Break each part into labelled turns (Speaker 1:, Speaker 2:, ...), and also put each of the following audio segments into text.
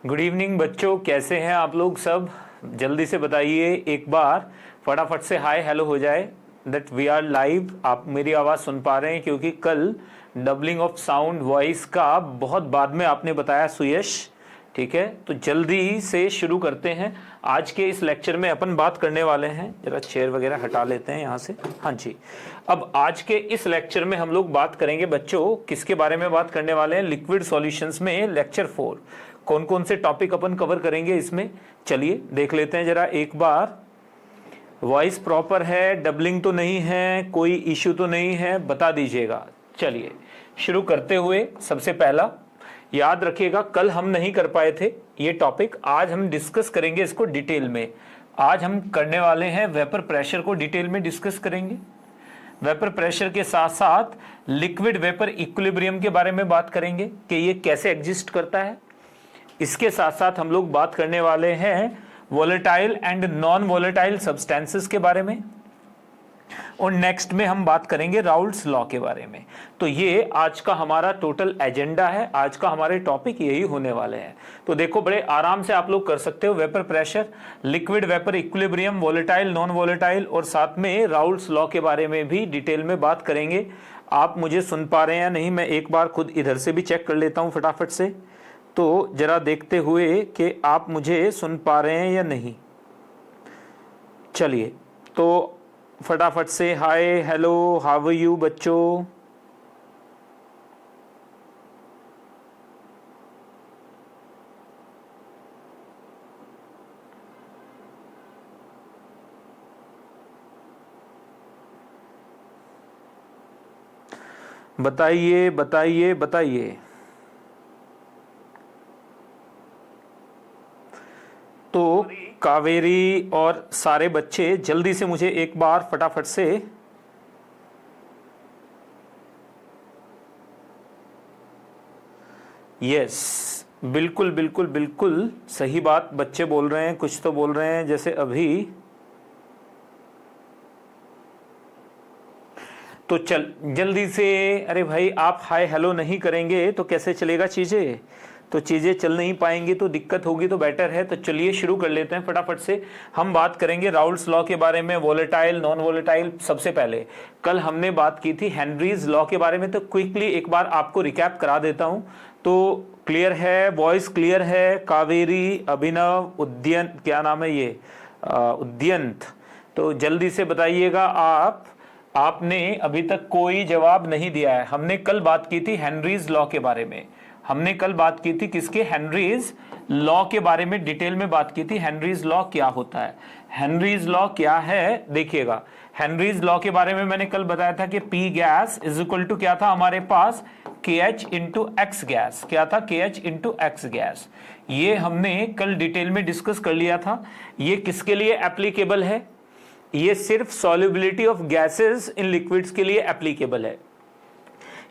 Speaker 1: Good evening बच्चों, कैसे हैं आप लोग सब? जल्दी से बताइए एक बार, फटाफट से हाय हेलो हो जाए दैट वी आर लाइव। आप मेरी आवाज़ सुन पा रहे हैं? क्योंकि कल डबलिंग ऑफ साउंड वॉइस का बहुत बाद में आपने बताया सुयश, ठीक है? तो जल्दी से शुरू करते हैं। आज के इस लेक्चर में अपन बात करने वाले हैं, जरा चेयर वगैरह हटा लेते हैं यहाँ से। हाँ जी, अब आज के इस लेक्चर में हम लोग बात करेंगे बच्चों, किसके बारे में बात करने वाले हैं? लिक्विड सॉल्यूशंस में लेक्चर 4। कौन कौन से टॉपिक अपन कवर करेंगे इसमें, चलिए देख लेते हैं जरा एक बार। वॉइस प्रॉपर है, डबलिंग तो नहीं है, कोई इश्यू तो नहीं है, बता दीजिएगा। चलिए शुरू करते हुए सबसे पहला याद रखिएगा, कल हम नहीं कर पाए थे ये टॉपिक, आज हम डिस्कस करेंगे इसको डिटेल में। आज हम करने वाले हैं वेपर प्रेशर को डिटेल में डिस्कस करेंगे। वेपर प्रेशर के साथ साथ लिक्विड वेपर इक्विलिब्रियम के बारे में बात करेंगे कि ये कैसे एग्जिस्ट करता है। इसके साथ साथ हम लोग बात करने वाले हैं volatile and non volatile substances के बारे में, और नेक्स्ट में हम बात करेंगे राउल्ट्स लॉ के बारे में। तो ये आज का हमारा टोटल एजेंडा है, आज का हमारे टॉपिक यही होने वाले हैं। तो देखो बड़े आराम से आप लोग कर सकते हो, vapour pressure, liquid vapour equilibrium, volatile non volatile, और साथ में राउल्ट्स लॉ के बारे में भी डिटेल में बात करेंगे। आप मुझे सुन पा रहे हैं या नहीं, मैं एक बार खुद इधर से भी चेक कर लेता हूँ फटाफट से, तो जरा देखते हुए कि आप मुझे सुन पा रहे हैं या नहीं। चलिए तो फटाफट से hi hello how are you बच्चों। बताइए बताइए बताइए। तो कावेरी और सारे बच्चे जल्दी से मुझे एक बार फटाफट से यस, बिल्कुल बिल्कुल बिल्कुल सही बात बच्चे बोल रहे हैं, कुछ तो बोल रहे हैं जैसे अभी। तो चल जल्दी से, अरे भाई आप हाय हेलो नहीं करेंगे तो कैसे चलेगा चीजें, तो चीज़ें चल नहीं पाएंगी तो दिक्कत होगी, तो बेटर है। तो चलिए शुरू कर लेते हैं फटाफट से। हम बात करेंगे राउल्ट्स लॉ के बारे में, वोलेटाइल नॉन वोलेटाइल। सबसे पहले कल हमने बात की थी हेनरीज लॉ के बारे में, तो क्विकली एक बार आपको रिकैप करा देता हूं। तो क्लियर है, वॉइस क्लियर है? कावेरी, अभिनव, उद्यन, क्या नाम है ये, उद्यंत, तो जल्दी से बताइएगा। आपने अभी तक कोई जवाब नहीं दिया है। हमने कल बात की थी हेनरीज लॉ के बारे में, हमने कल बात की थी किसके, हेनरीज लॉ के बारे में डिटेल में बात की थी। हेनरीज लॉ क्या होता है, हेनरीज लॉ क्या है, देखिएगा। हेनरीज लॉ के बारे में मैंने कल बताया था कि P gas is equal to क्या था हमारे पास, के एच इंटू एक्स गैस। क्या था, के एच इंटू एक्स गैस। ये हमने कल डिटेल में डिस्कस कर लिया था। ये किसके लिए एप्लीकेबल है, ये सिर्फ solubility of gases in liquids के लिए एप्लीकेबल है।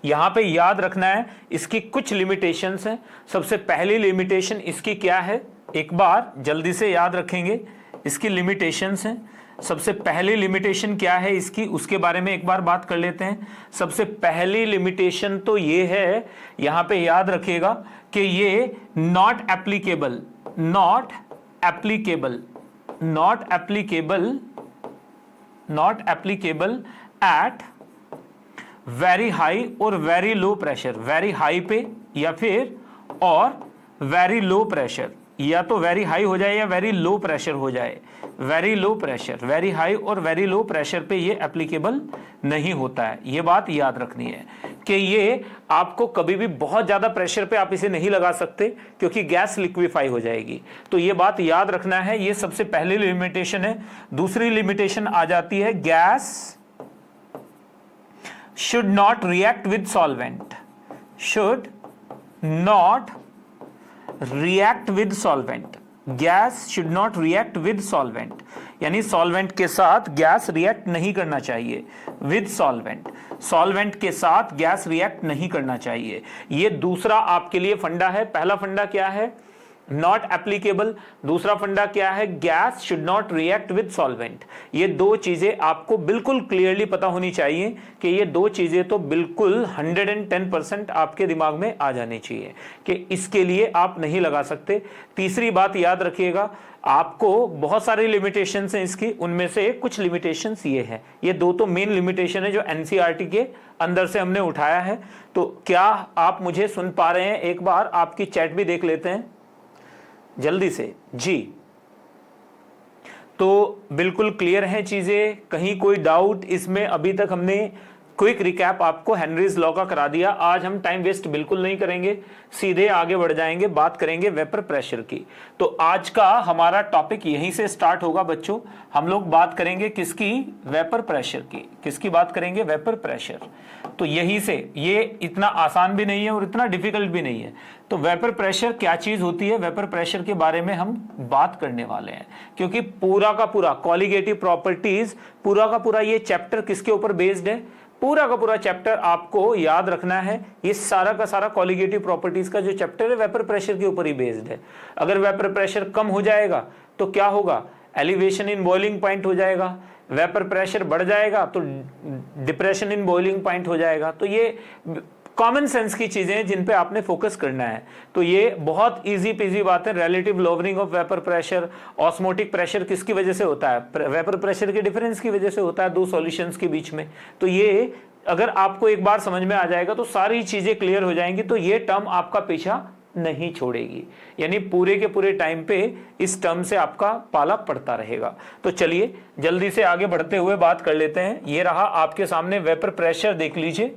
Speaker 1: यहां पे याद रखना है इसकी कुछ लिमिटेशंस हैं। सबसे पहली लिमिटेशन इसकी क्या है, एक बार जल्दी से याद रखेंगे, इसकी लिमिटेशंस हैं। सबसे पहली लिमिटेशन क्या है इसकी, उसके बारे में एक बार बात कर लेते हैं। सबसे पहली लिमिटेशन तो ये है, यहां पे याद रखिएगा कि ये not applicable, not applicable, not applicable, not applicable at very high और very low pressure. Very high पे या फिर और वेरी लो प्रेशर, या तो वेरी हाई हो जाए या वेरी लो प्रेशर हो जाए। Very low pressure, very high और वेरी लो प्रेशर पे ये एप्लीकेबल नहीं होता है। ये बात याद रखनी है कि ये आपको कभी भी बहुत ज्यादा प्रेशर पे आप इसे नहीं लगा सकते, क्योंकि गैस लिक्विफाई हो जाएगी। तो ये बात याद रखना है, ये सबसे पहली लिमिटेशन है। दूसरी लिमिटेशन आ जाती है, gas should not react with solvent, should not react with solvent, gas should not react with solvent, यानी सॉल्वेंट के साथ गैस रिएक्ट नहीं करना चाहिए। विद सॉल्वेंट, सॉल्वेंट के साथ गैस रिएक्ट नहीं करना चाहिए। ये दूसरा आपके लिए फंडा है। पहला फंडा क्या है नॉट एप्लीकेबल। दूसरा फंडा क्या है, gas should not react with solvent. ये दो चीजें आपको बिल्कुल क्लियरली पता होनी चाहिए कि ये दो चीजें तो बिल्कुल 110% आपके दिमाग में आ जानी चाहिए कि इसके लिए आप नहीं लगा सकते। तीसरी बात याद रखिएगा, आपको बहुत सारी लिमिटेशंस हैं इसकी, उनमें से कुछ लिमिटेशंस ये है, ये दो तो मेन लिमिटेशन है जो एनसीईआरटी के अंदर से हमने उठाया है। तो क्या आप मुझे सुन पा रहे हैं? एक बार आपकी चैट भी देख लेते हैं जल्दी से जी। तो बिल्कुल क्लियर है चीजें, कहीं कोई डाउट इसमें? अभी तक हमने क्विक रिकैप आपको हेनरीज लॉ का करा दिया। आज हम टाइम वेस्ट बिल्कुल नहीं करेंगे, सीधे आगे बढ़ जाएंगे, बात करेंगे वेपर प्रेशर की। तो आज का हमारा टॉपिक यहीं से स्टार्ट होगा बच्चों। हम लोग बात करेंगे किसकी? वेपर प्रेशर की। किसकी बात करेंगे? Vapour pressure. तो यहीं से, ये इतना आसान भी नहीं है और इतना डिफिकल्ट भी नहीं है। तो वेपर प्रेशर क्या चीज होती है, वेपर प्रेशर के बारे में हम बात करने वाले हैं, क्योंकि पूरा का पूरा कॉलिगेटिव प्रॉपर्टीज, पूरा का पूरा ये चैप्टर किसके ऊपर बेस्ड है? पूरा का पूरा चैप्टर आपको याद रखना है, ये सारा का सारा कॉलिगेटिव प्रॉपर्टीज का जो चैप्टर है वेपर प्रेशर के ऊपर ही बेस्ड है। अगर वेपर प्रेशर कम हो जाएगा तो क्या होगा? एलिवेशन इन बॉइलिंग पॉइंट हो जाएगा। वेपर प्रेशर बढ़ जाएगा तो डिप्रेशन इन बॉइलिंग पॉइंट हो जाएगा। तो ये कॉमन सेंस की चीजें हैं जिन पे आपने फोकस करना है। तो ये बहुत इजी पीजी बात है। Relative lowering of vapour pressure, osmotic pressure किसकी वजह से होता है? वेपर प्रेशर के डिफरेंस की वजह से होता है दो सॉल्यूशंस के बीच में। तो ये अगर आपको एक बार समझ में आ जाएगा तो सारी चीजें क्लियर हो जाएंगी। तो ये टर्म आपका पीछा नहीं छोड़ेगी, यानी पूरे के पूरे टाइम पे इस टर्म से आपका पाला पड़ता रहेगा। तो चलिए जल्दी से आगे बढ़ते हुए बात कर लेते हैं। ये रहा आपके सामने वेपर प्रेशर, देख लीजिए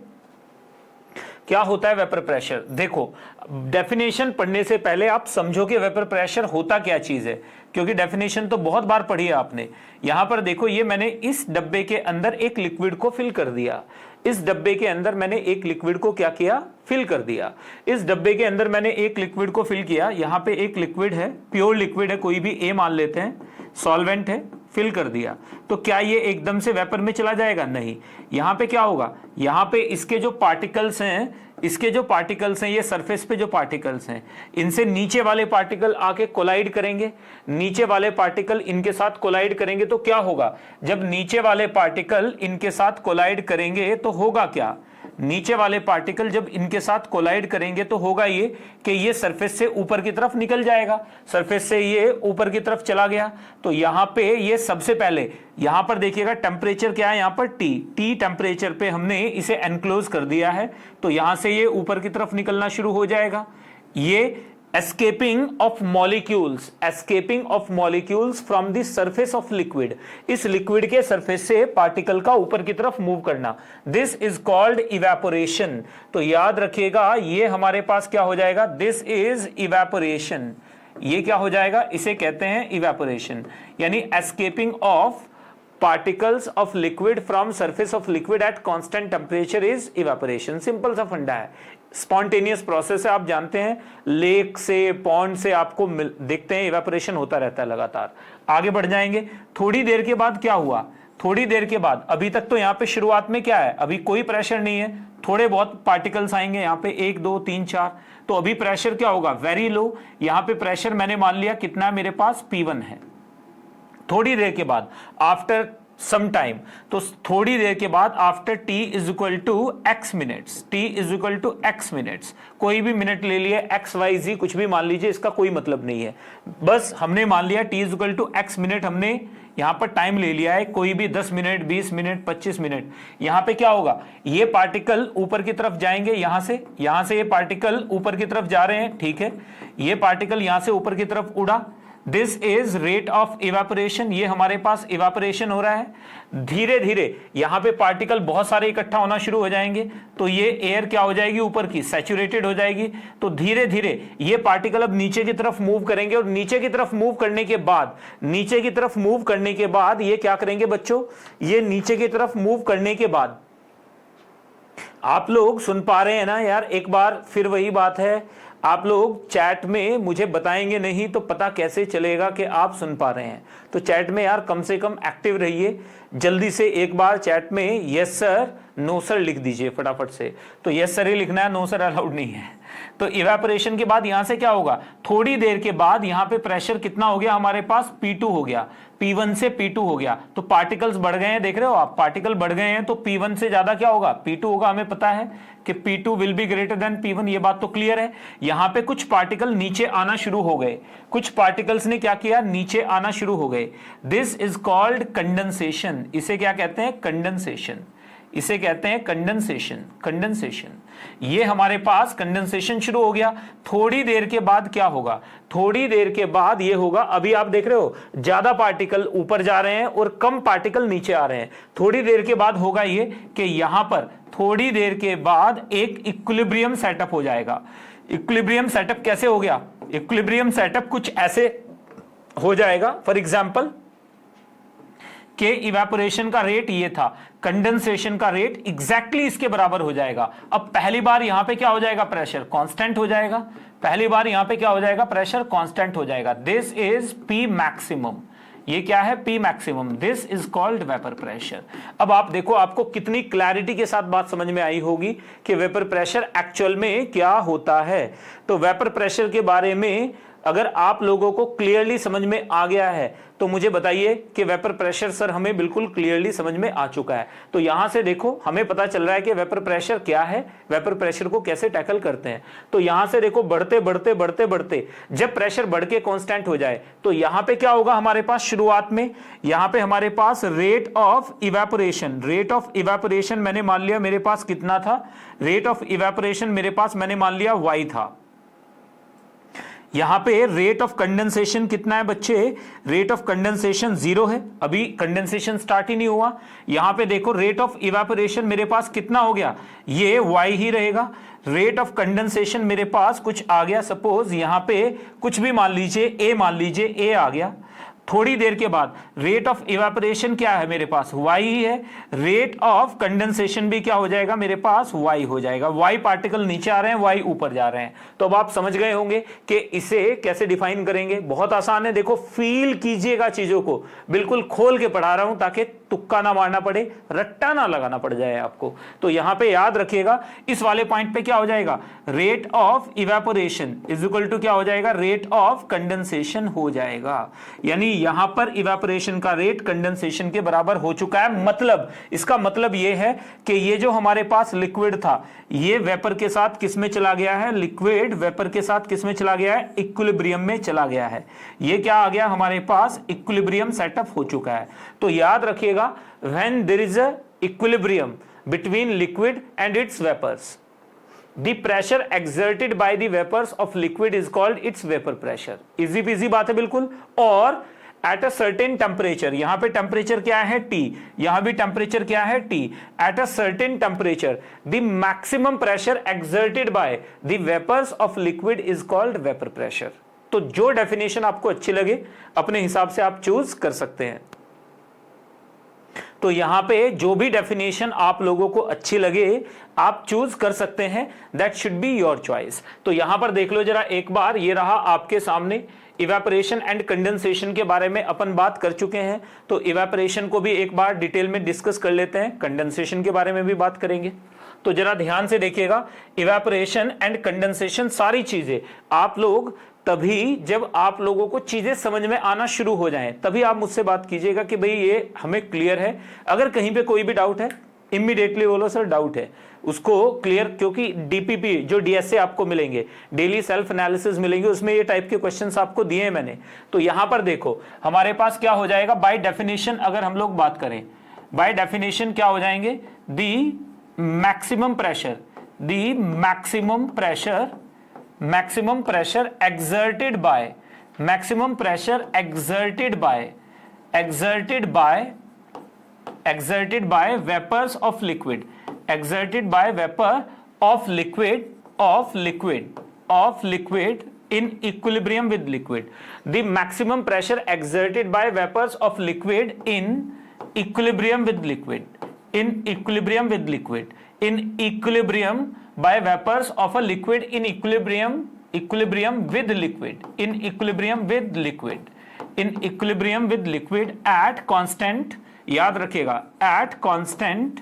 Speaker 1: क्या होता है वेपर प्रेशर। देखो, डेफिनेशन पढ़ने से पहले आप समझो कि वेपर प्रेशर होता क्या चीज है, क्योंकि डेफिनेशन तो बहुत बार पढ़ी है आपने। यहां पर देखो, ये मैंने इस डब्बे के अंदर एक लिक्विड को फिल कर दिया। इस डब्बे के अंदर मैंने एक लिक्विड को क्या किया? फिल कर दिया। इस डब्बे के अंदर मैंने एक लिक्विड को फिल किया। यहां पे एक लिक्विड है, प्योर लिक्विड है, कोई भी ए मान लेते हैं, सॉल्वेंट है, फिल कर दिया। तो क्या ये एकदम से वेपर में चला जाएगा? नहीं। यहां पे क्या होगा? यहां पे इसके जो पार्टिकल्स हैं, ये सरफेस पे जो पार्टिकल्स हैं, इनसे नीचे वाले पार्टिकल आके कोलाइड करेंगे। नीचे वाले पार्टिकल इनके साथ कोलाइड करेंगे तो क्या होगा? जब नीचे वाले पार्टिकल इनके साथ कोलाइड करेंगे तो होगा क्या? नीचे वाले पार्टिकल जब इनके साथ कोलाइड करेंगे तो होगा ये कि ये सरफेस से ऊपर की तरफ निकल जाएगा। सरफेस से ये ऊपर की तरफ चला गया। तो यहां पे ये सबसे पहले, यहां पर देखिएगा टेम्परेचर क्या है? यहां पर टी टेम्परेचर पे हमने इसे एनक्लोज कर दिया है। तो यहां से ये ऊपर की तरफ निकलना शुरू हो जाएगा। ये escaping of molecules from the surface of liquid, इस लिक्विड के सरफेस से पार्टिकल का ऊपर की तरफ मूव करना, दिस इज कॉल्ड इवेपोरेशन। तो याद रखिएगा, ये हमारे पास क्या हो जाएगा? This is evaporation. ये क्या हो जाएगा? इसे कहते हैं इवेपोरेशन, यानी escaping of particles of liquid from surface of liquid at constant temperature is evaporation। Simple सा फंडा है, स्पॉन्टेनियस प्रोसेस है। आप जानते हैं लेक से, पॉन्ड से आपको देखते हैं इवेपोरेशन होता रहता है लगातार। आगे बढ़ जाएंगे। थोड़ी देर के बाद क्या हुआ? थोड़ी देर के बाद, अभी तक तो यहाँ पे शुरुआत में क्या है? अभी कोई प्रेशर नहीं है, थोड़े बहुत पार्टिकल्स आएंगे यहाँ पे, 1 2 3 4। तो अभी प्रेशर क्या होगा? Very low. यहाँ पे प्रेशर मैंने मान लिया कितना मेरे पास? P1 है। थोड़ी देर के बाद, आफ्टर सम टाइम, तो थोड़ी देर के बाद, after t is equal to x minutes, कोई भी मिनट ले लिए, x y z कुछ भी मान लीजिए, इसका कोई मतलब नहीं है। बस हमने मान लिया t is equal to x minute, हमने यहां पर टाइम ले लिया है, कोई भी 10 मिनट, 20 मिनट, 25 मिनट। यहां पे क्या होगा? ये पार्टिकल ऊपर की तरफ जाएंगे, यहां से ये पार्टिकल ऊपर की तरफ जा रहे हैं, ठीक है। ये पार्टिकल यहां से ऊपर की तरफ उड़ा, this is rate of evaporation. ये हमारे पास इवेपोरेशन हो रहा है। धीरे धीरे यहां पे पार्टिकल बहुत सारे इकट्ठा होना शुरू हो जाएंगे, तो ये एयर क्या हो जाएगी? ऊपर की सैचुरेटेड हो जाएगी। तो धीरे धीरे ये पार्टिकल अब नीचे की तरफ मूव करेंगे, और नीचे की तरफ मूव करने के बाद ये क्या करेंगे बच्चों? ये नीचे की तरफ मूव करने के बाद, आप लोग सुन पा रहे हैं ना यार? एक बार फिर वही बात है, आप लोग चैट में मुझे बताएंगे नहीं तो पता कैसे चलेगा कि आप सुन पा रहे हैं? तो चैट में यार कम से कम एक्टिव रहिए। जल्दी से एक बार चैट में यस सर, नो सर लिख दीजिए फटाफट से। तो यस सर ही लिखना है, नो सर अलाउड नहीं है। तो इवेपोरेशन के बाद यहां से क्या होगा, थोड़ी देर के बाद यहां पे प्रेशर कितना हो गया हमारे पास, P2 हो गया, P1 से P2 हो गया। तो पार्टिकल्स बढ़ गए हैं, देख रहे हो आप, पार्टिकल बढ़ गए हैं, तो P1 से ज्यादा क्या होगा, P2 होगा। हमें पता है कि P2 will be greater than P1, ये बात तो क्लियर है। यहां पे कुछ पार्टिकल नीचे आना शुरू हो गए, कुछ पार्टिकल्स ने क्या किया, नीचे आना शुरू हो गए। This is called condensation. इसे क्या कहते हैं, कंडेंसेशन। इसे कहते हैं कंडेंसेशन। कंडेंसेशन, ये हमारे पास कंडेंसेशन शुरू हो गया। थोड़ी देर के बाद क्या होगा, थोड़ी देर के बाद ये होगा, अभी आप देख रहे हो ज्यादा पार्टिकल ऊपर जा रहे हैं और कम पार्टिकल नीचे आ रहे हैं। थोड़ी देर के बाद होगा ये कि यहां पर थोड़ी देर के बाद एक इक्विलिब्रियम सेटअप हो जाएगा। इक्विलिब्रियम सेटअप कैसे हो गया, इक्विलिब्रियम सेटअप कुछ ऐसे हो जाएगा, फॉर एग्जाम्पल के इवेपोरेशन का रेट ये था, कंडेंसेशन का रेट एग्जैक्टली इसके बराबर हो जाएगा। अब पहली बार यहां पे क्या हो जाएगा, प्रेशर कांस्टेंट हो जाएगा। पहली बार यहां पे क्या हो जाएगा, प्रेशर कांस्टेंट हो जाएगा। दिस इज P मैक्सिमम, ये क्या है, P maximum. This is called vapour pressure. अब आप देखो, आपको कितनी क्लैरिटी के साथ बात समझ में आई होगी कि वेपर प्रेशर एक्चुअल में क्या होता है। तो वेपर प्रेशर के बारे में अगर आप लोगों को क्लियरली समझ में आ गया है तो मुझे बताइए कि वेपर प्रेशर सर हमें बिल्कुल क्लियरली समझ में आ चुका है। तो यहां से देखो हमें पता चल रहा है कि वेपर प्रेशर क्या है, वेपर प्रेशर को कैसे टैकल करते हैं। तो यहां से देखो बढ़ते बढ़ते बढ़ते बढ़ते जब प्रेशर बढ़ के कांस्टेंट हो जाए तो यहां पे क्या होगा हमारे पास, शुरुआत में यहां पे हमारे पास rate of evaporation, rate of evaporation मैंने मान लिया मेरे पास कितना था, रेट ऑफ इवेपोरेशन मेरे पास मैंने मान लिया y था। यहां पे रेट ऑफ कंडेंसेशन कितना है बच्चे, रेट ऑफ कंडेंसेशन 0 है, अभी कंडेंसेशन स्टार्ट ही नहीं हुआ। यहां पे देखो रेट ऑफ इवेपोरेशन मेरे पास कितना हो गया, ये y ही रहेगा। रेट ऑफ कंडेंसेशन मेरे पास कुछ आ गया, सपोज यहां पे कुछ भी मान लीजिए a, मान लीजिए a आ गया। थोड़ी देर के बाद रेट ऑफ इवेपोरेशन क्या है मेरे पास, y ही है। रेट ऑफ कंडेंसेशन भी क्या हो जाएगा मेरे पास, y हो जाएगा। y पार्टिकल नीचे आ रहे हैं, y ऊपर जा रहे हैं। तो अब आप समझ गए होंगे कि इसे कैसे डिफाइन करेंगे। बहुत आसान है, देखो फील कीजिएगा चीजों को, बिल्कुल खोल के पढ़ा रहा हूं ताकि तुक्का ना मारना पड़े, रट्टा ना लगाना पड़ जाए आपको। तो यहां पे याद रखिएगा, इस वाले पॉइंट पे क्या हो जाएगा, rate of evaporation is equal to क्या हो जाएगा, रेट ऑफ कंडेंसेशन हो जाएगा। यानी यहां पर इवेपोरेशन का रेट कंडेंसेशन के बराबर हो चुका है। मतलब इसका मतलब यह है कि ये जो हमारे पास लिक्विड था ये वेपर के साथ किस में चला गया है, लिक्विड वेपर के साथ किस में चला गया है, इक्विलिब्रियम में चला गया है। ये क्या आ गया हमारे पास, इक्विलिब्रियम सेटअप हो चुका है। तो याद रखिएगा, when there is a equilibrium between liquid and its vapours, the pressure exerted by the vapors of liquid is called its vapor pressure। Easy PG बात है बिल्कुल। और एट अ सर्टेन टेम्परेचर, यहां पे टेम्परेचर क्या है T, यहां भी टेम्परेचर क्या है T। At a certain temperature the maximum pressure exerted by the vapours of liquid is called vapour pressure. तो जो डेफिनेशन आपको अच्छी लगे अपने हिसाब से आप चूज कर सकते हैं। तो यहां पे जो भी डेफिनेशन आप लोगों को अच्छी लगे आप चूज कर सकते हैं, that should be your choice. तो यहां पर देख लो जरा एक बार, ये रहा आपके सामने इवेपोरेशन एंड कंडेंसेशन के बारे में अपन बात कर चुके हैं। तो इवेपोरेशन को भी एक बार डिटेल में डिस्कस कर लेते हैं, कंडेंसेशन के बारे में भी बात करेंगे। तो जरा ध्यान से देखिएगा, इवेपोरेशन एंड कंडेंसेशन सारी चीजें आप लोग तभी जब आप लोगों को चीजें समझ में आना शुरू हो जाएं तभी आप मुझसे बात कीजिएगा कि भाई ये हमें क्लियर है। अगर कहीं पे कोई भी डाउट है इमीडिएटली बोलो सर डाउट है, उसको क्लियर, क्योंकि डीपीपी जो डीएसए आपको मिलेंगे, डेली सेल्फ एनालिसिस मिलेंगे, उसमें ये टाइप के क्वेश्चंस आपको दिए हैं मैंने। तो यहां पर देखो हमारे पास क्या हो जाएगा, बाय डेफिनेशन अगर हम लोग बात करें, बाय डेफिनेशन क्या हो जाएंगे, the maximum pressure, the maximum pressure, maximum pressure exerted by, maximum pressure exerted by vapors of liquid, exerted by vapor of liquid in equilibrium with liquid, the maximum pressure exerted by vapors of liquid in equilibrium with liquid, in equilibrium with liquid, in equilibrium by vapors of a liquid in equilibrium with liquid, in equilibrium with liquid, in equilibrium with liquid at constant, याद रखिएगा at constant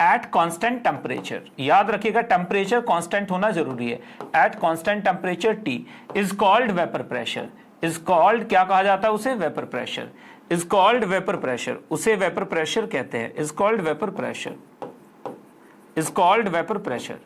Speaker 1: at constant temperature, याद रखिएगा temperature constant होना जरूरी है, at constant temperature T is called vapour pressure, is called क्या कहा जाता है उसे, vapour pressure, is called vapour pressure, उसे वेपर प्रेशर कहते हैं, is called vapour pressure, is called vapour pressure,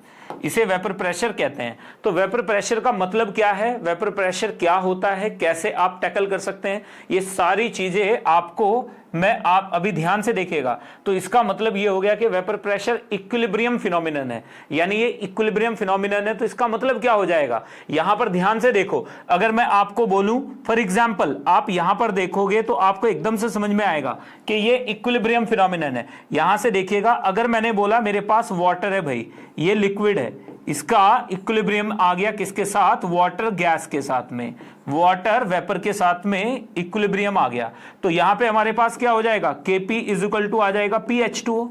Speaker 1: इसे वेपर प्रेशर कहते हैं। तो वेपर प्रेशर का मतलब क्या है, वेपर प्रेशर क्या होता है, कैसे आप टैकल कर सकते हैं, ये सारी चीजें आपको आप अभी ध्यान से देखिएगा। तो इसका मतलब ये हो गया कि वेपर प्रेशर इक्विलिब्रियम फिनोमिनन है, यानी ये इक्विलिब्रियम फिनोमिनन है। तो इसका मतलब क्या हो जाएगा, यहां पर ध्यान से देखो, अगर मैं आपको बोलूं फॉर एग्जांपल, आप यहां पर देखोगे तो आपको एकदम से समझ में आएगा कि ये इक्विलिब्रियम फिनोमिनन है। यहां से देखिएगा, अगर मैंने बोला मेरे पास वाटर है भाई, ये लिक्विड है, इसका इक्विलिब्रियम आ गया किसके साथ, वाटर गैस के साथ में, वाटर वेपर के साथ में इक्विलिब्रियम आ गया। तो यहां पे हमारे पास क्या हो जाएगा, Kp इज इक्वल टू आ जाएगा PH2O।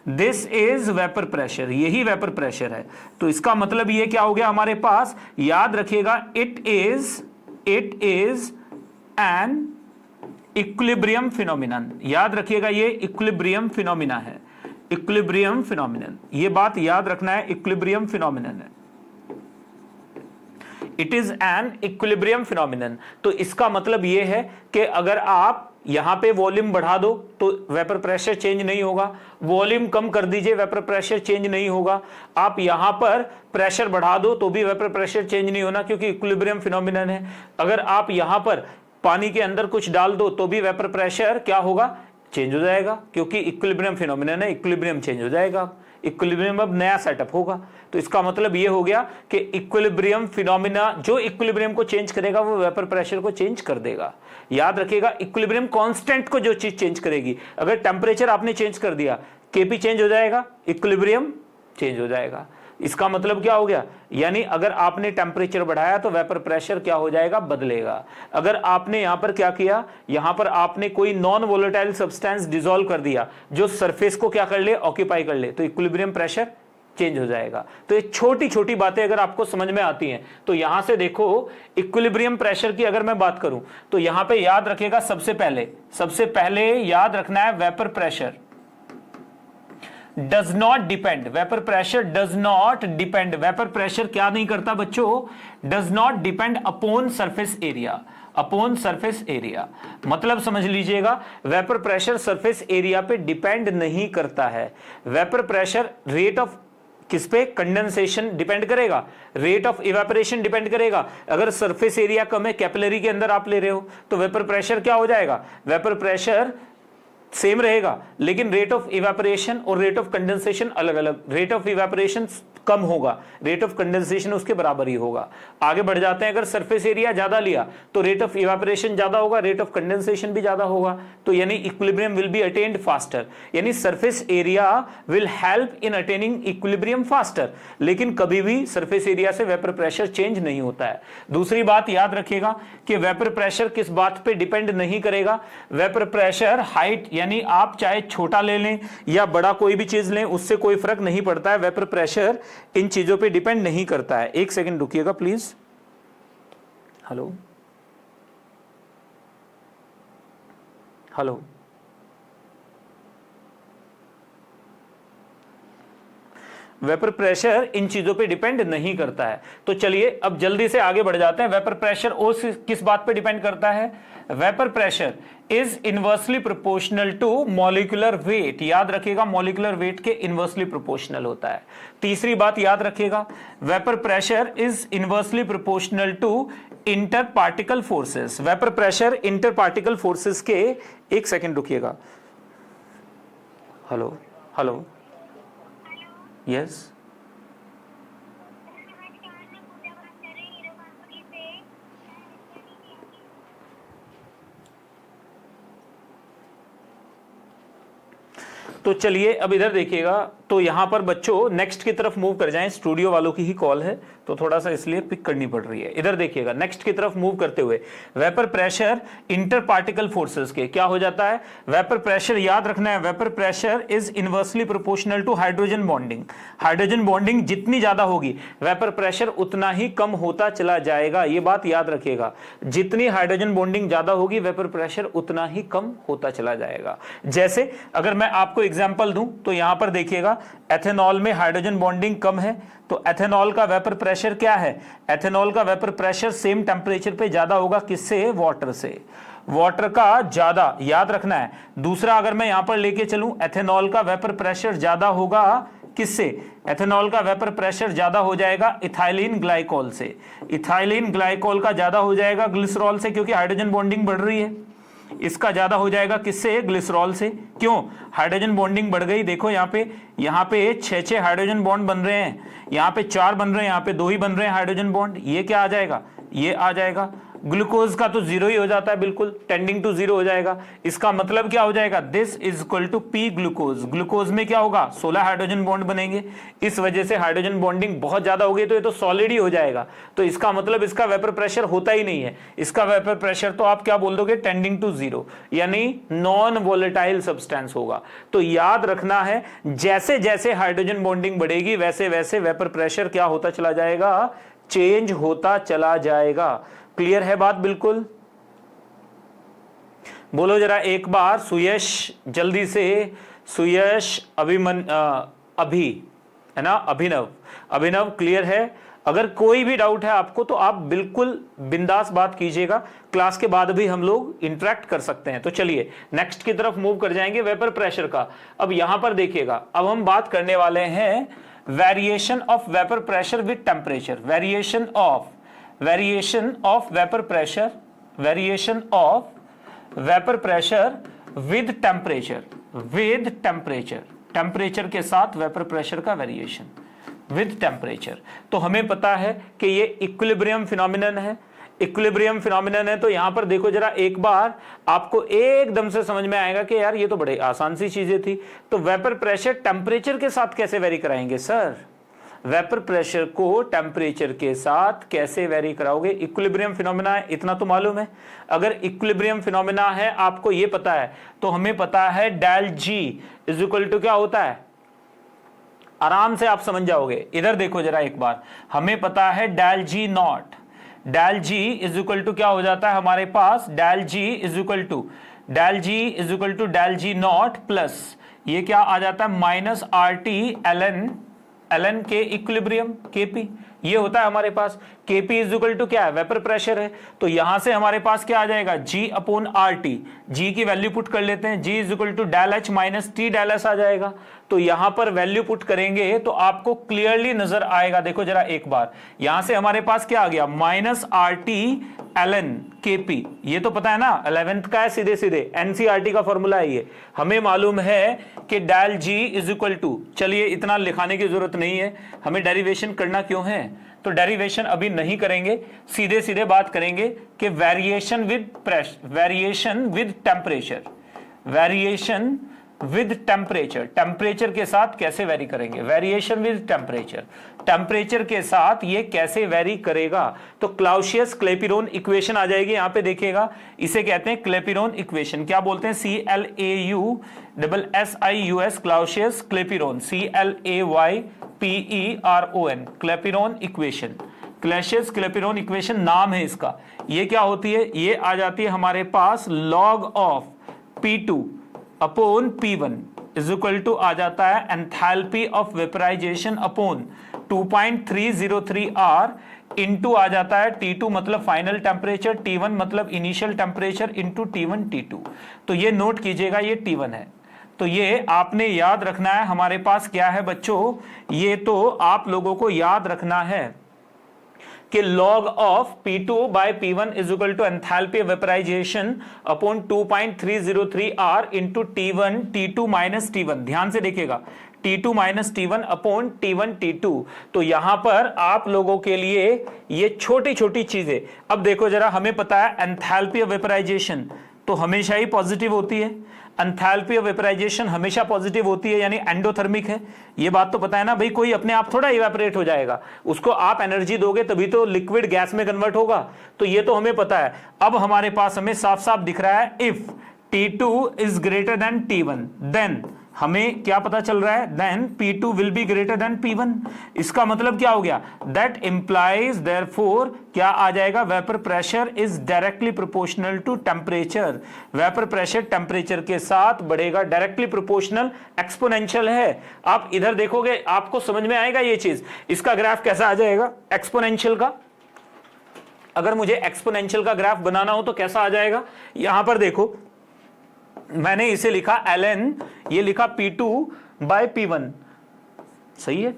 Speaker 1: This is vapour pressure, यही वेपर प्रेशर है। तो इसका मतलब ये क्या हो गया हमारे पास, याद रखिएगा, it is an equilibrium phenomenon, याद रखिएगा ये इक्विलिब्रियम फिनोमिना है, इक्विलिब्रियम फिनोमिनन, ये बात याद रखना है, इक्विलिब्रियम फिनोमिनन है, it is an equilibrium phenomenon. तो इसका मतलब यह है कि अगर आप यहां पे वॉल्यूम बढ़ा दो तो वेपर प्रेशर चेंज नहीं होगा, वॉल्यूम कम कर दीजिए वेपर प्रेशर चेंज नहीं होगा, आप यहां पर प्रेशर बढ़ा दो तो भी वेपर प्रेशर चेंज नहीं होना, क्योंकि इक्विलिब्रियम फिनोमिनन है। अगर आप यहां पर पानी के अंदर कुछ डाल दो तो भी वेपर प्रेशर क्या होगा, चेंज हो जाएगा, क्योंकि इक्विलिब्रियम फिनोमिनन है, इक्विलिब्रियम चेंज हो जाएगा, इक्विलिब्रियम अब नया सेटअप होगा। तो इसका मतलब यह हो गया कि इक्विलिब्रियम फिनोमिना, जो इक्विलिब्रियम को चेंज करेगा वो वेपर प्रेशर को चेंज कर देगा। याद रखिएगा, इक्विलिब्रियम कांस्टेंट को जो चीज चेंज करेगी, अगर टेम्परेचर आपने चेंज कर दिया, Kp चेंज हो जाएगा, इक्विलिब्रियम चेंज हो जाएगा। इसका मतलब क्या हो गया, यानी अगर आपने टेम्परेचर बढ़ाया तो वेपर प्रेशर क्या हो जाएगा, बदलेगा। अगर आपने यहां पर क्या किया, यहां पर आपने कोई नॉन वोलेटाइल सब्सटेंस डिसॉल्व कर दिया जो सरफेस को क्या कर ले, ऑक्यूपाई कर ले, तो इक्विलिब्रियम प्रेशर चेंज हो जाएगा। तो ये छोटी छोटी बातें अगर आपको समझ में आती हैं तो यहां से देखो, इक्विलिब्रियम प्रेशर की अगर मैं बात करूं तो यहां पे याद रखेगा, सबसे पहले याद रखना है, vapour pressure does not depend, vapour pressure does not depend, vapour pressure क्या नहीं करता बच्चों, does not depend upon surface area, upon surface area. मतलब समझ लीजिएगा, वेपर प्रेशर सरफेस एरिया पे डिपेंड नहीं करता है। वेपर प्रेशर रेट ऑफ किस पे, कंडेंसेशन डिपेंड करेगा, रेट ऑफ इवेपोरेशन डिपेंड करेगा। अगर सरफेस एरिया कम है, कैपिलरी के अंदर आप ले रहे हो, तो वेपर प्रेशर क्या हो जाएगा, वेपर प्रेशर सेम रहेगा, लेकिन रेट ऑफ इवेपोरेशन और रेट ऑफ कंडेंसेशन अलग अलग, रेट ऑफ इवेपोरेशन कम होगा, रेट ऑफ कंडेंसेशन उसके बराबर ही होगा। आगे बढ़ जाते हैं, अगर सरफेस एरिया ज्यादा लिया तो रेट ऑफ इवेपोरेशन ज्यादा होगा, रेट ऑफ कंडेंसेशन भी ज्यादा होगा, तो यानी equilibrium will be attained faster, यानी surface area will help in attaining equilibrium faster. लेकिन कभी भी सरफेस एरिया से वेपर प्रेशर चेंज नहीं होता है। दूसरी बात याद रखिएगा कि वेपर प्रेशर किस बात पे डिपेंड नहीं करेगा, वेपर प्रेशर हाइट, यानी आप चाहे छोटा ले लें या बड़ा कोई भी चीज लें, उससे कोई फर्क नहीं पड़ता है, वेपर प्रेशर इन चीजों पे डिपेंड नहीं करता है। एक सेकंड रुकिएगा please. Hello hello, vapour pressure इन चीजों पे डिपेंड नहीं करता है। तो चलिए अब जल्दी से आगे बढ़ जाते हैं। वेपर प्रेशर और किस बात पे डिपेंड करता है, vapour pressure is inversely proportional to molecular weight, याद रखिएगा मॉलिक्यूलर वेट के इनवर्सली प्रोपोर्शनल होता है। तीसरी बात याद रखिएगा, vapour pressure is inversely proportional to inter particle forces, vapour pressure inter particle forces के, एक सेकेंड रुकिएगा, हेलो हेलो, यस तो चलिए अब इधर देखिएगा, तो यहां पर बच्चों नेक्स्ट की तरफ मूव कर जाएं, स्टूडियो वालों की ही कॉल है तो थोड़ा सा इसलिए पिक करनी पड़ रही है। इधर देखिएगा, नेक्स्ट की तरफ मूव करते हुए, vapour pressure inter particle forces के क्या हो जाता है, वेपर प्रेशर याद रखना है, vapour pressure is inversely proportional to hydrogen bonding, hydrogen bonding जितनी ज्यादा होगी वेपर प्रेशर उतना ही कम होता चला जाएगा, ये बात याद रखिएगा, जितनी हाइड्रोजन बॉन्डिंग ज्यादा होगी वेपर प्रेशर उतना ही कम होता चला जाएगा। जैसे अगर मैं आपको एग्जांपल दूं तो यहां पर देखिएगा, एथेनॉल में हाइड्रोजन बॉन्डिंग कम है, तो एथेनॉल का वेपर प्रेशर क्या है, एथेनॉल का वेपर प्रेशर सेम टेम्परेचर पे ज्यादा होगा, किससे, वाटर से, वाटर का ज्यादा, याद रखना है। दूसरा अगर मैं यहां पर लेके चलूं, एथेनॉल का वेपर प्रेशर ज्यादा होगा किससे, एथेनॉल का वेपर प्रेशर ज्यादा हो जाएगा इथाइलिन ग्लाइकोल से, इथाइलिन ग्लाइकोल का ज्यादा हो जाएगा ग्लिसरॉल से, क्योंकि हाइड्रोजन बॉन्डिंग बढ़ रही है। इसका ज्यादा हो जाएगा किससे, ग्लिसरॉल से। क्यों, हाइड्रोजन बॉन्डिंग बढ़ गई, देखो यहाँ पे 6 हाइड्रोजन बॉन्ड बन रहे हैं, यहाँ पे 4 बन रहे हैं, यहाँ पे 2 ही बन रहे हैं हाइड्रोजन बॉन्ड, ये क्या आ जाएगा, ये आ जाएगा। ग्लूकोज का तो 0 ही हो जाता है, बिल्कुल टेंडिंग टू 0 हो जाएगा। इसका मतलब क्या हो जाएगा, this is equal to P glucose. Glucose में क्या होगा, 16 हाइड्रोजन बॉन्ड बनेंगे, इस वजह से हाइड्रोजन बॉन्डिंग बहुत ज्यादा हो गई, तो ये तो सॉलिड ही हो जाएगा। तो इसका मतलब इसका वेपर प्रेशर होता ही नहीं है, इसका वेपर प्रेशर तो आप क्या बोल दोगे, टेंडिंग टू 0, यानी नॉन वोलेटाइल सब्सटेंस होगा। तो याद रखना है, जैसे जैसे हाइड्रोजन बॉन्डिंग बढ़ेगी वैसे वैसे वेपर प्रेशर क्या होता चला जाएगा, चेंज होता चला जाएगा। क्लियर है बात, बिल्कुल बोलो जरा एक बार, सुयश जल्दी से, सुयश, अभी है ना, अभिनव क्लियर है। अगर कोई भी डाउट है आपको तो आप बिल्कुल बिंदास बात कीजिएगा, क्लास के बाद भी हम लोग इंटरेक्ट कर सकते हैं। तो चलिए नेक्स्ट की तरफ मूव कर जाएंगे, वेपर प्रेशर का। अब यहां पर देखिएगा, अब हम बात करने वाले हैं variation of vapour pressure with temperature, variation of vapour pressure, variation of vapour pressure with temperature, temperature के साथ वेपर प्रेशर का वेरिएशन विद टेम्परेचर। तो हमें पता है कि ये इक्विलिब्रियम फिनोमिनन है, इक्विलिब्रियम फिनोमिनन है। तो यहां पर देखो जरा एक बार, आपको एकदम से समझ में आएगा कि यार ये तो बड़े आसान सी चीजें थी। तो वेपर प्रेशर टेम्परेचर के साथ कैसे वेरी कराएंगे सर, वेपर प्रेशर को टेम्परेचर के साथ कैसे वेरी कराओगे, इक्विलिब्रियम फिनोमेना है, इतना तो मालूम है। अगर इक्विलिब्रियम फिनोमेना है आपको ये पता है, तो हमें पता है del G is equal to क्या होता है, आराम से आप समझ जाओगे। इधर देखो जरा एक बार, हमें पता है del G naught, del G is equal to क्या हो जाता है हमारे पास, del G is equal to del G naught plus ये क्या आ जाता है, माइनस आर टी एलन के इक्विलिब्रियम केपी, ये होता है हमारे पास। केपी इज इक्वल टू क्या है, वेपर प्रेशर है। तो यहां से हमारे पास क्या आ जाएगा, G upon R T, G की वैल्यू पुट कर लेते हैं, G is equal to del H minus T del S आ जाएगा। तो यहां पर वैल्यू पुट करेंगे तो आपको क्लियरली नजर आएगा, देखो जरा एक बार, यहां से हमारे पास क्या आ गया, minus R T ln Kp, ये तो पता है ना, 11th का है, सीधे सीधे एनसीईआरटी का फॉर्मूला है ये, हमें मालूम है कि del G is equal to, चलिए इतना लिखाने की जरूरत नहीं है, हमें डेरिवेशन करना क्यों है, तो डेरिवेशन अभी नहीं करेंगे, सीधे सीधे बात करेंगे कि वेरिएशन विद टेम्परेचर, टेम्परेचर के साथ कैसे वेरी करेंगे, वेरिएशन विद टेम्परेचर के साथ ये कैसे वेरी करेगा। तो क्लाउसियस क्लेपिरोन इक्वेशन आ जाएगी, यहां पे देखिएगा, इसे कहते हैं क्लेपिरोन इक्वेशन, क्या बोलते हैं, CLAUSSIUS, क्लाउसियस क्लेपिरोन, CLAYPERON, क्लेपिरोन इक्वेशन, क्लाउसियस क्लेपिरोन इक्वेशन नाम है इसका। ये क्या होती है, ये आ जाती है हमारे पास log of P2 upon P1 is equal to आ जाता है enthalpy of vaporisation upon 2.303 R into आ जाता है T2 मतलब फाइनल टेम्परेचर, T1 मतलब initial temperature into T1 T2। तो ये नोट कीजिएगा, ये T1 है, तो ये आपने याद रखना है। हमारे पास क्या है बच्चों, ये तो आप लोगों को याद रखना है कि log of P2 by P1 is equal to enthalpy vaporisation upon 2.303 R into T1 T2 minus T1। ध्यान से देखिएगा, T2 minus T1 upon T1 T2। तो यहां पर आप लोगों के लिए ये छोटी छोटी चीजें, अब देखो जरा, हमें पता है एंथैल्पी ऑफ वेपराइजेशन तो हमेशा ही पॉजिटिव होती है, एंथैल्पी ऑफ वेपराइजेशन हमेशा पॉजिटिव होती है, यानी एंडोथर्मिक है, ये बात तो पता है ना भाई। कोई अपने आप थोड़ा इवेपोरेट हो जाएगा, उसको आप एनर्जी दोगे तभी तो लिक्विड गैस में कन्वर्ट होगा, तो ये तो हमें पता है। अब हमारे पास हमें साफ साफ दिख रहा है, if T2 is greater than T1 then हमें क्या पता चल रहा है, then P2 will be greater than P1। इसका मतलब क्या हो गया, दैट इंप्लाइज देयरफॉर क्या आ जाएगा, vapour pressure is directly proportional to temperature. Vapour pressure temperature के साथ बढ़ेगा, डायरेक्टली प्रोपोर्शनल, एक्सपोनेंशियल है। आप इधर देखोगे आपको समझ में आएगा ये चीज। इसका ग्राफ कैसा आ जाएगा एक्सपोनेंशियल का, अगर मुझे एक्सपोनेंशियल का ग्राफ बनाना हो तो कैसा आ जाएगा, यहां पर देखो मैंने इसे लिखा ln, ये लिखा P2 बाय P1, सही है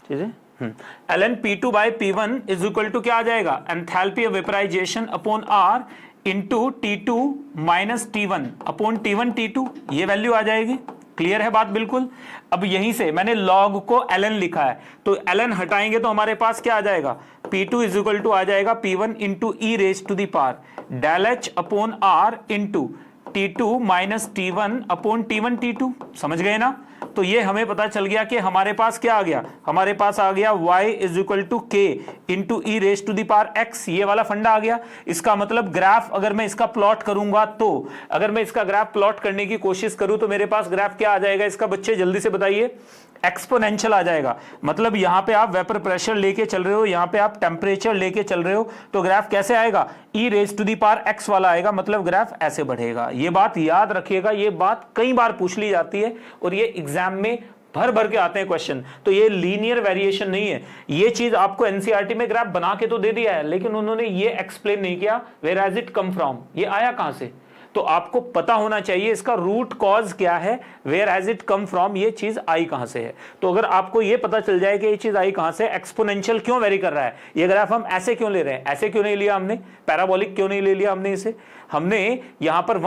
Speaker 1: चीजें। ln P2 by P1 is equal to क्या आ जाएगा, enthalpy of vaporisation upon R into T2 minus T1 upon T1 T2, ये वैल्यू आ जाएगी। क्लियर है बात बिल्कुल। अब यहीं से मैंने log को ln लिखा है, तो ln हटाएंगे तो हमारे पास क्या आ जाएगा, P2 इज इक्वल टू आ जाएगा P1 into e raise to the power del H upon R into T2 minus T1 upon T1 T2, समझ गए ना। तो ये हमें पता चल गया कि हमारे पास क्या आ गया, हमारे पास आ गया y is equal to k into e raise to the power x, ये वाला फंडा आ गया। इसका मतलब ग्राफ अगर मैं इसका प्लॉट करूंगा, तो अगर मैं इसका ग्राफ प्लॉट करने की कोशिश करूं तो मेरे पास ग्राफ क्या आ जाएगा इसका, बच्चे जल्दी से बताइए, एक्सपोनेंशियल आ जाएगा। मतलब यहां पे आप वेपर प्रेशर लेके चल रहे हो, यहां पे आप टेम्परेचर लेके चल रहे हो, तो ग्राफ कैसे आएगा, e raise to the power X वाला आएगा, मतलब ग्राफ ऐसे बढ़ेगा। ये बात याद रखिएगा, ये बात कई बार पूछ ली जाती है और ये एग्जाम में भर भर के आते हैं क्वेश्चन। तो ये लीनियर वेरिएशन नहीं है, ये चीज आपको एनसीईआरटी में ग्राफ बना के तो दे दिया है, लेकिन उन्होंने ये एक्सप्लेन नहीं किया where has it come from, ये आया कहां से। तो आपको पता होना चाहिए इसका रूट कॉज क्या है, where has it come from, ये चीज आई कहां से है। तो अगर आपको ये पता चल जाए कि ये चीज आई कहां से, एक्सपोनेंशियल क्यों वेरी कर रहा है, ये ग्राफ हम ऐसे क्यों ले रहे हैं, ऐसे क्यों नहीं लिया हमने, पैराबोलिक क्यों नहीं ले लिया हमने इसे, हमने यहां पर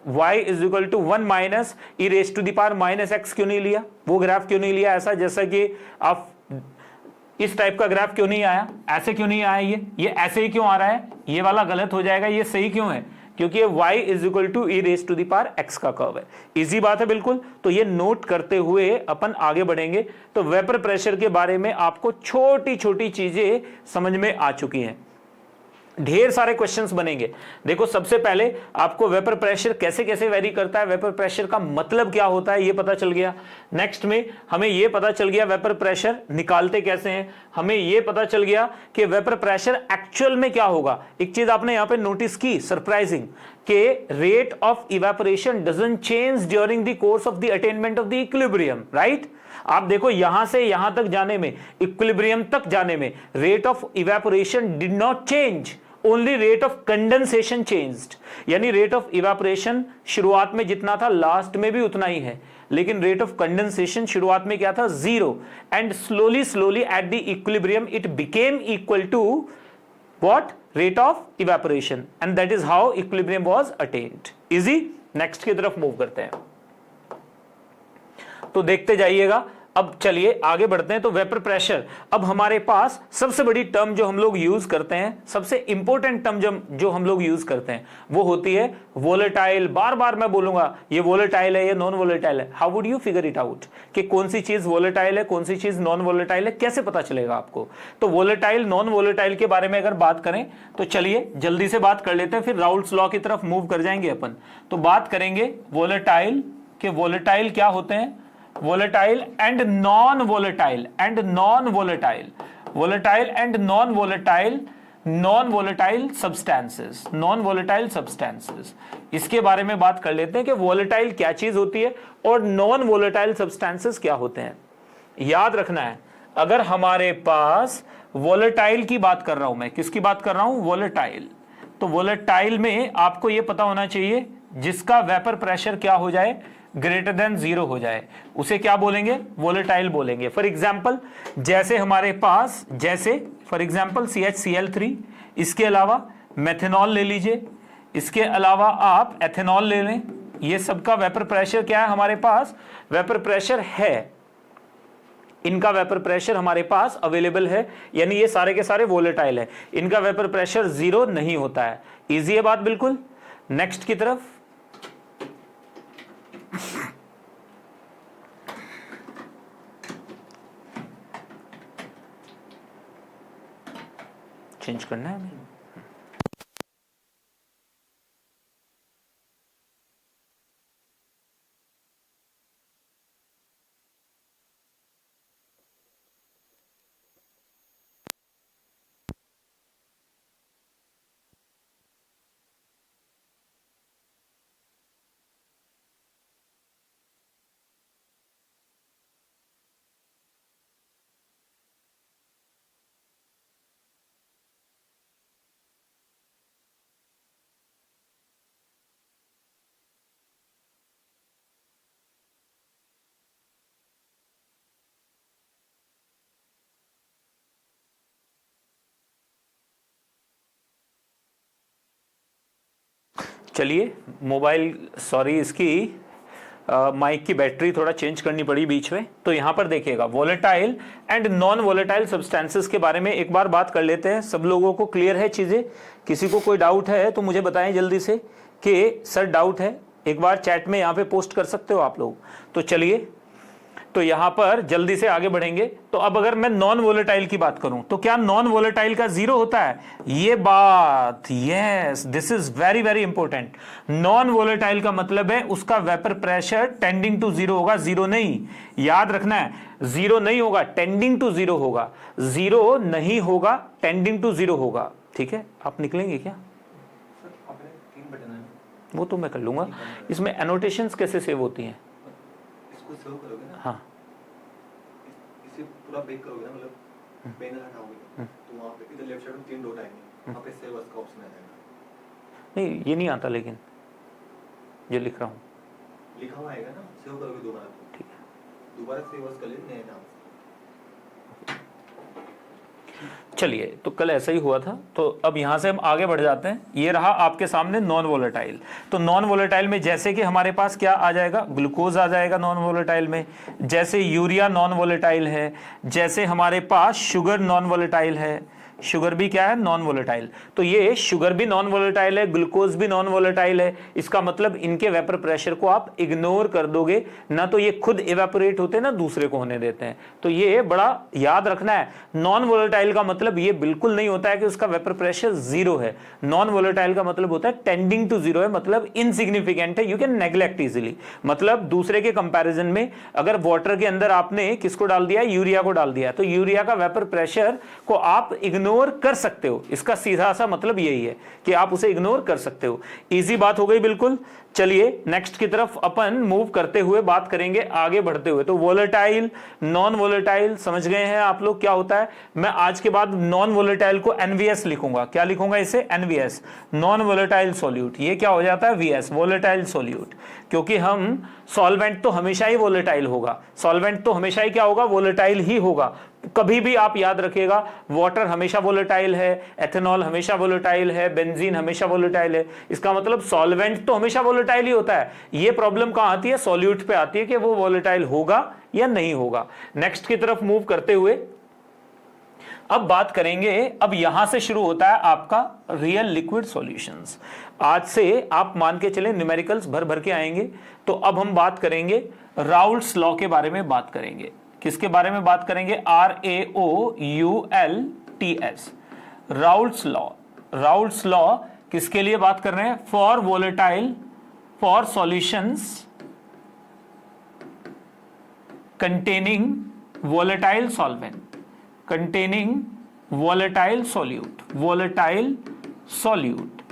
Speaker 1: y is equal to 1 minus e raise to the power minus x क्यों नहीं लिया, वो ग्राफ क्यों नहीं लिया ऐसा, जैसा कि आप इस टाइप का ग्राफ क्यों नहीं आया, ऐसे क्यों नहीं आया, ये ऐसे ही क्यों आ रहा है, ये वाला गलत हो जाएगा, ये सही क्यों है, क्योंकि ये y is equal to e raise to the power x का कर्व है। इजी बात है बिल्कुल। तो ये नोट करते हुए अपन आगे बढ़ेंगे। तो वेपर प्रेशर के बारे में आपको छोटी छोटी चीजें समझ में आ चुकी हैं, ढेर सारे क्वेश्चंस बनेंगे। देखो सबसे पहले आपको वेपर प्रेशर कैसे कैसे वेरी करता है, वेपर प्रेशर का मतलब क्या होता है ये पता चल गया। नेक्स्ट में हमें ये पता चल गया वेपर प्रेशर निकालते कैसे हैं, हमें ये पता चल गया कि वेपर प्रेशर एक्चुअल में क्या होगा। एक चीज आपने यहां पे नोटिस की सरप्राइजिंग, कि rate of evaporation doesn't change during the course of the attainment of the equilibrium, right. आप देखो यहां से यहां तक जाने में, इक्विलिब्रियम तक जाने में rate of evaporation did not change, only rate of condensation changed. यानी रेट ऑफ इवेपोरेशन शुरुआत में जितना था लास्ट में भी उतना ही है, लेकिन रेट ऑफ कंडेंसेशन शुरुआत में क्या था, 0, and slowly slowly at the equilibrium it became equal to what, rate of evaporation, and that is how equilibrium was attained. Easy. Next की तरफ मूव करते हैं, तो देखते जाइएगा। अब चलिए आगे बढ़ते हैं। तो वेपर प्रेशर, अब हमारे पास सबसे बड़ी टर्म जो हम लोग यूज करते हैं, सबसे इंपॉर्टेंट टर्म जो हम लोग यूज करते हैं वो होती है वोलेटाइल। बार बार मैं बोलूंगा ये वोलेटाइल है, ये नॉन वोलेटाइल है। How would you figure it out कि कौन सी चीज वोलेटाइल है, कौन सी चीज नॉन वोलेटाइल है, कैसे पता चलेगा आपको। तो वोलेटाइल नॉन वोलेटाइल के बारे में अगर बात करें तो चलिए जल्दी से बात कर लेते हैं, फिर राउल्ट्स लॉ की तरफ मूव कर जाएंगे अपन। तो बात करेंगे वोलेटाइल के, वोलेटाइल क्या होते हैं, volatile and non-volatile and non-volatile, volatile and non-volatile substances, non-volatile substances, इसके बारे में बात कर लेते हैं कि volatile क्या चीज होती है और non-volatile substances क्या होते हैं। याद रखना है, अगर हमारे पास volatile की बात कर रहा हूं मैं, किसकी बात कर रहा हूं, volatile, तो volatile में आपको यह पता होना चाहिए जिसका वेपर प्रेशर क्या हो जाए, ग्रेटर देन 0 हो जाए, उसे क्या बोलेंगे, वोलेटाइल बोलेंगे। फॉर एग्जाम्पल जैसे हमारे पास, जैसे फॉर एग्जाम्पल CHCl3, इसके अलावा मेथेनॉल ले लीजिए, इसके अलावा आप एथेनॉल ले लें, ये सबका वेपर प्रेशर क्या है हमारे पास, वेपर प्रेशर है, इनका वेपर प्रेशर हमारे पास अवेलेबल है, यानी ये सारे के सारे वोलेटाइल है, इनका वेपर प्रेशर 0 नहीं होता है। इजी है बात बिल्कुल। नेक्स्ट की तरफ चेंज करना है हमें। चलिए मोबाइल, सॉरी, इसकी माइक की बैटरी थोड़ा चेंज करनी पड़ी बीच में। तो यहाँ पर देखिएगा volatile and non volatile substances के बारे में एक बार बात कर लेते हैं। सब लोगों को क्लियर है चीज़ें? किसी को कोई डाउट है तो मुझे बताएं जल्दी से कि सर डाउट है, एक बार चैट में यहाँ पे पोस्ट कर सकते हो आप लोग। तो चलिए, तो यहाँ पर जल्दी से आगे बढ़ेंगे। तो अब अगर मैं नॉन वोलेटाइल की बात करूं तो क्या नॉन वोलेटाइल का जीरो होता है? ये बात, yes, this is very very important. Non volatile का मतलब है उसका vapour pressure tending to zero होगा, जीरो नहीं, याद रखना है, जीरो नहीं होगा, टेंडिंग टू जीरो होगा, जीरो नहीं होगा, टेंडिंग टू जीरो होगा। ठीक है, आप निकलेंगे क्या? वो तो मैं कर लूंगा। इसमें एनोटेशंस कैसे सेव होती हैं?
Speaker 2: इसको सेव करोगे ना,
Speaker 1: हाँ,
Speaker 2: इसे पूरा ब्रेक करोगे ना, मतलब पैनल हटाओगे तो वहां पे इधर लेफ्ट साइड में 3 डॉट आएंगे, वहां पे सेव एज का ऑप्शन आ जाएगा।
Speaker 1: नहीं ये नहीं आता, लेकिन जो लिख रहा हूँ
Speaker 2: लिखा हुआ आएगा ना, सेव करोगे दोबारा तो
Speaker 1: ठीक है।
Speaker 2: दोबारा सेव एज कर ले नए नाम से।
Speaker 1: चलिए, तो कल ऐसा ही हुआ था। तो अब यहां से हम आगे बढ़ जाते हैं। ये रहा आपके सामने नॉन वोलेटाइल। तो नॉन वोलेटाइल में जैसे कि हमारे पास क्या आ जाएगा, ग्लूकोज आ जाएगा नॉन वोलेटाइल में, जैसे यूरिया नॉन वोलेटाइल है, जैसे हमारे पास शुगर नॉन वोलेटाइल है, शुगर भी क्या है, नॉन वोलेटाइल। तो ये शुगर भी नॉन वोलेटाइल है, ग्लूकोज भी नॉन वोलेटाइल है। इसका मतलब इनके वेपर प्रेशर को आप इग्नोर कर दोगे, ना तो ये खुद इवेपोरेट होते हैं ना दूसरे को होने देते हैं। तो ये बड़ा याद रखना है, नॉन वोलेटाइल का मतलब ये बिल्कुल नहीं होता है कि उसका वेपर प्रेशर जीरो है। नॉन वोलेटाइल का मतलब होता है टेंडिंग टू जीरो है, मतलब इनसिग्निफिकेंट है, यू कैन नेग्लेक्ट इजिली। मतलब दूसरे के कंपैरिजन में अगर वाटर के अंदर आपने किसको डाल दिया, यूरिया को डाल दिया, तो यूरिया का वेपर प्रेशर को आप इग्नोर कर सकते हो। इसका सीधा सा मतलब यही है कि आप उसे इग्नोर कर सकते हो। इजी बात हो गई बिल्कुल। चलिए नेक्स्ट की तरफ अपन मूव करते हुए बात करेंगे, आगे बढ़ते हुए। तो वोलेटाइल, नॉन वोलेटाइल समझ गए हैं आप लोग क्या होता है। मैं आज के बाद नॉन वोलेटाइल को एनवीएस लिखूंगा। क्या लिखूंगा इसे? NVS, non volatile solute. ये क्या हो जाता है? VS, volatile solute. क्योंकि हम सॉल्वेंट तो हमेशा ही वोलेटाइल होगा, सॉल्वेंट तो हमेशा ही क्या होगा, वोलेटाइल ही होगा। कभी भी आप याद रखिएगा, वाटर हमेशा वोलेटाइल है, एथेनॉल हमेशा वोलेटाइल है, बेंजीन हमेशा वोलेटाइल है। इसका मतलब सॉल्वेंट तो हमेशा वोलेटाइल ही होता है। ये प्रॉब्लम कहां आती है? सॉल्यूट पे आती है कि वो वोलेटाइल होगा या नहीं होगा। नेक्स्ट की तरफ मूव करते हुए अब बात करेंगे, अब यहां से शुरू होता है आपका रियल लिक्विड सॉल्यूशंस। आज से आप मान के चले न्यूमेरिकल्स भर भर के आएंगे। तो अब हम बात करेंगे राउल्ट्स लॉ के बारे में बात करेंगे। किसके बारे में बात करेंगे? RAOULTS, Raoult's law. Raoult's law किसके लिए बात कर रहे हैं? For volatile, for solutions containing volatile solvent, containing volatile solute, volatile solute,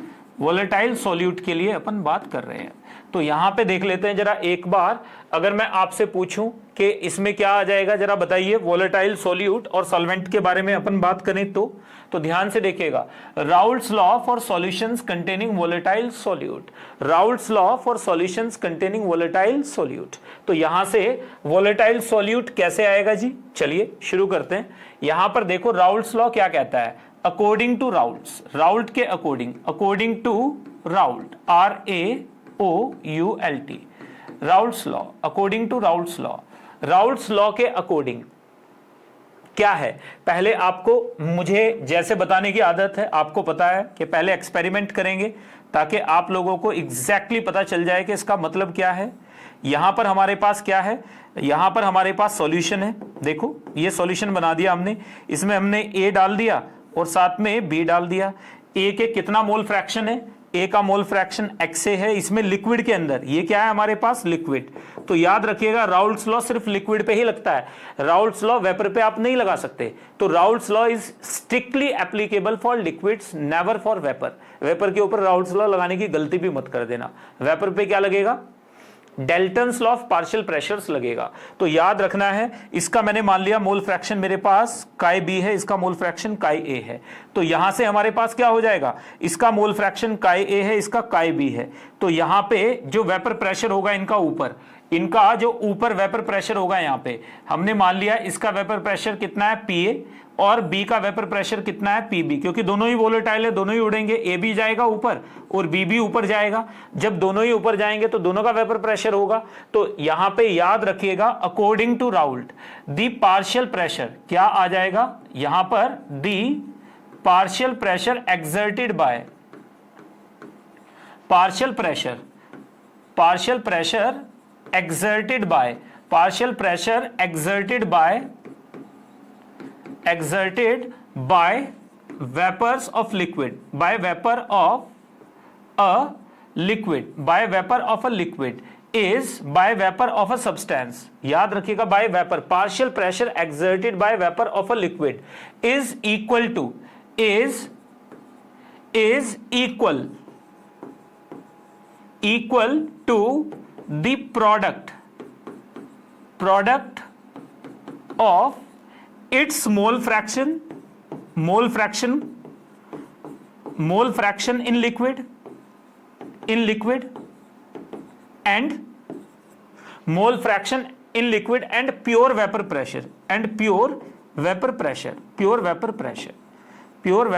Speaker 1: volatile solute के लिए अपन बात कर रहे हैं। तो यहां पे देख लेते हैं जरा एक बार। अगर मैं आपसे पूछूं कि इसमें क्या आ जाएगा, जरा बताइए। वोलेटाइल सॉल्यूट और सॉल्वेंट के बारे में अपन बात करें तो ध्यान से देखिएगा। Raoult's law for solutions containing volatile solute, Raoult's law for solutions containing volatile solute. तो यहां से वोलेटाइल सॉल्यूट कैसे आएगा जी? चलिए शुरू करते हैं। यहां पर देखो राउल्ट्स लॉ क्या कहता है, अकॉर्डिंग टू राउल्ट्स, राउल्ट के according, according to Raoult, RAOULT, Raoult's law, according to Raoult's law. Raoult's law के अकॉर्डिंग क्या है? पहले आपको मुझे जैसे बताने की आदत है, आपको पता है कि पहले एक्सपेरिमेंट करेंगे ताकि आप लोगों को एग्जैक्टली पता चल जाए कि इसका मतलब क्या है। यहां पर हमारे पास क्या है? यहां पर हमारे पास सॉल्यूशन है। देखो ये सॉल्यूशन बना दिया हमने, इसमें हमने A डाल दिया और साथ में B डाल दिया। A के कितना मोल फ्रैक्शन है? A का मोल फ्रैक्शन XA है। इसमें लिक्विड के अंदर ये क्या है हमारे पास? लिक्विड। तो याद रखिएगा राउल्ट्स लॉ सिर्फ लिक्विड पे ही लगता है, राउल्ट्स लॉ वेपर पे आप नहीं लगा सकते। तो Raoult's law is strictly applicable for liquids, never for vapour. Vapour के ऊपर राउल्ट्स लॉ लगाने की गलती भी मत कर देना। वेपर पे क्या लगेगा? Dalton's law of partial pressures लगेगा। तो याद रखना है, इसका मैंने मान लिया मोल फ्रैक्शन मेरे पास काई बी है, इसका मोल फ्रैक्शन काई ए है। तो यहां से हमारे पास क्या हो जाएगा? इसका मोल फ्रैक्शन काई ए है, इसका काई बी है। तो यहां पे जो वेपर प्रेशर होगा इनका ऊपर, इनका जो ऊपर वेपर प्रेशर होगा, यहां पे हमने मान लिया इसका वेपर प्रेशर कितना है Pa और B का वेपर प्रेशर कितना है PB, क्योंकि दोनों ही वोलेटाइल है, दोनों ही उड़ेंगे, A भी जाएगा ऊपर और B भी ऊपर जाएगा। जब दोनों ही ऊपर जाएंगे तो दोनों का वेपर प्रेशर होगा। तो यहां पे याद रखिएगा according to Raoult the partial pressure क्या आ जाएगा, यहां पर the partial pressure exerted by partial pressure exerted by vapors of liquid, by vapor of a liquid is by vapor of a substance, याद रखिएगा by vapor, partial pressure exerted by vapor of a liquid is equal to the product of its mole fraction in liquid and mole fraction in liquid and pure vapor pressure pure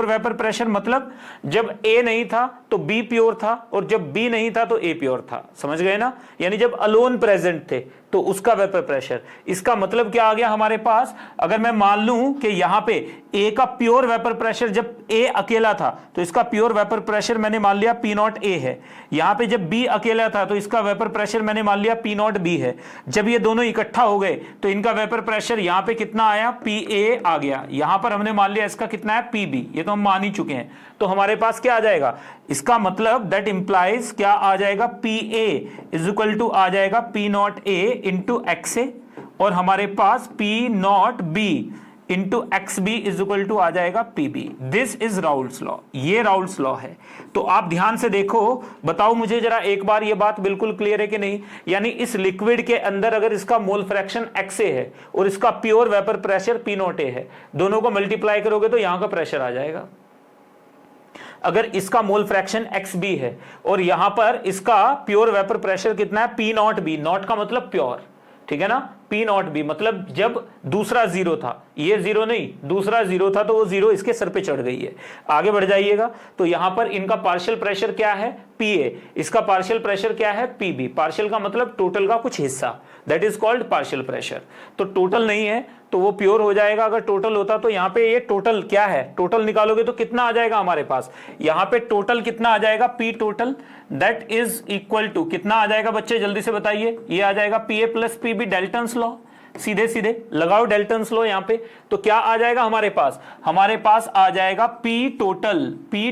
Speaker 1: vapour pressure मतलब जब A नहीं था तो B pure था और जब B नहीं था तो A प्योर था, समझ गए ना। यानी जब अलोन प्रेजेंट थे तो उसका वेपर प्रेशर। इसका मतलब क्या आ गया हमारे पास, अगर मैं मान लूं कि यहां पे A का प्योर वेपर प्रेशर जब A अकेला था तो इसका प्योर वेपर प्रेशर मैंने मान लिया P नॉट A है। यहां पे जब B अकेला था तो इसका वेपर प्रेशर मैंने मान लिया P नॉट B है। जब ये दोनों इकट्ठा हो गए तो इनका वेपर प्रेशर यहां पे कितना आया, PA आ गया। यहां पर हमने मान लिया इसका कितना है, PB, ये तो हम मान ही चुके हैं। तो हमारे पास क्या आ जाएगा, इसका मतलब दैट इंप्लाइज क्या आ जाएगा, PA इज इक्वल टू आ जाएगा P naught A into XA और हमारे पास P naught B into XB is equal to आ जाएगा PB। This is Raoult's law, ये राउल्ट्स लॉ है। तो आप ध्यान से देखो, बताओ मुझे जरा एक बार ये बात बिल्कुल क्लियर है कि नहीं। यानी इस लिक्विड के अंदर अगर इसका मोल फ्रैक्शन XA है और इसका pure vapour pressure P naught A है, दोनों को मल्टीप्लाई करोगे तो यहां का प्रेशर आ जाएगा। अगर इसका मोल फ्रैक्शन XB है और यहां पर इसका प्योर वेपर प्रेशर कितना है, P नॉट B, नॉट का मतलब प्योर, ठीक है ना। P नॉट B मतलब जब दूसरा जीरो था, ये जीरो नहीं, दूसरा जीरो था तो वो जीरो इसके सर पे चढ़ गई है। आगे बढ़ जाइएगा तो यहां पर इनका पार्शियल प्रेशर क्या है, PA, इसका पार्शियल प्रेशर क्या है, PB। पार्शियल का मतलब टोटल का कुछ हिस्सा, that is called partial pressure. तो टोटल नहीं है तो वो प्योर हो जाएगा। अगर टोटल होता तो यहाँ पे ये टोटल क्या है, टोटल निकालोगे तो कितना आ जाएगा हमारे पास, यहाँ पे टोटल कितना आ जाएगा, P total, that is equal to कितना आ जाएगा बच्चे, जल्दी से बताइए। ये आ जाएगा PA plus PB, Dalton's law, सीधे सीधे लगाओ डेल्टन्स लॉ यहाँ पे। तो क्या आ जाएगा हमारे पास आ जाएगा P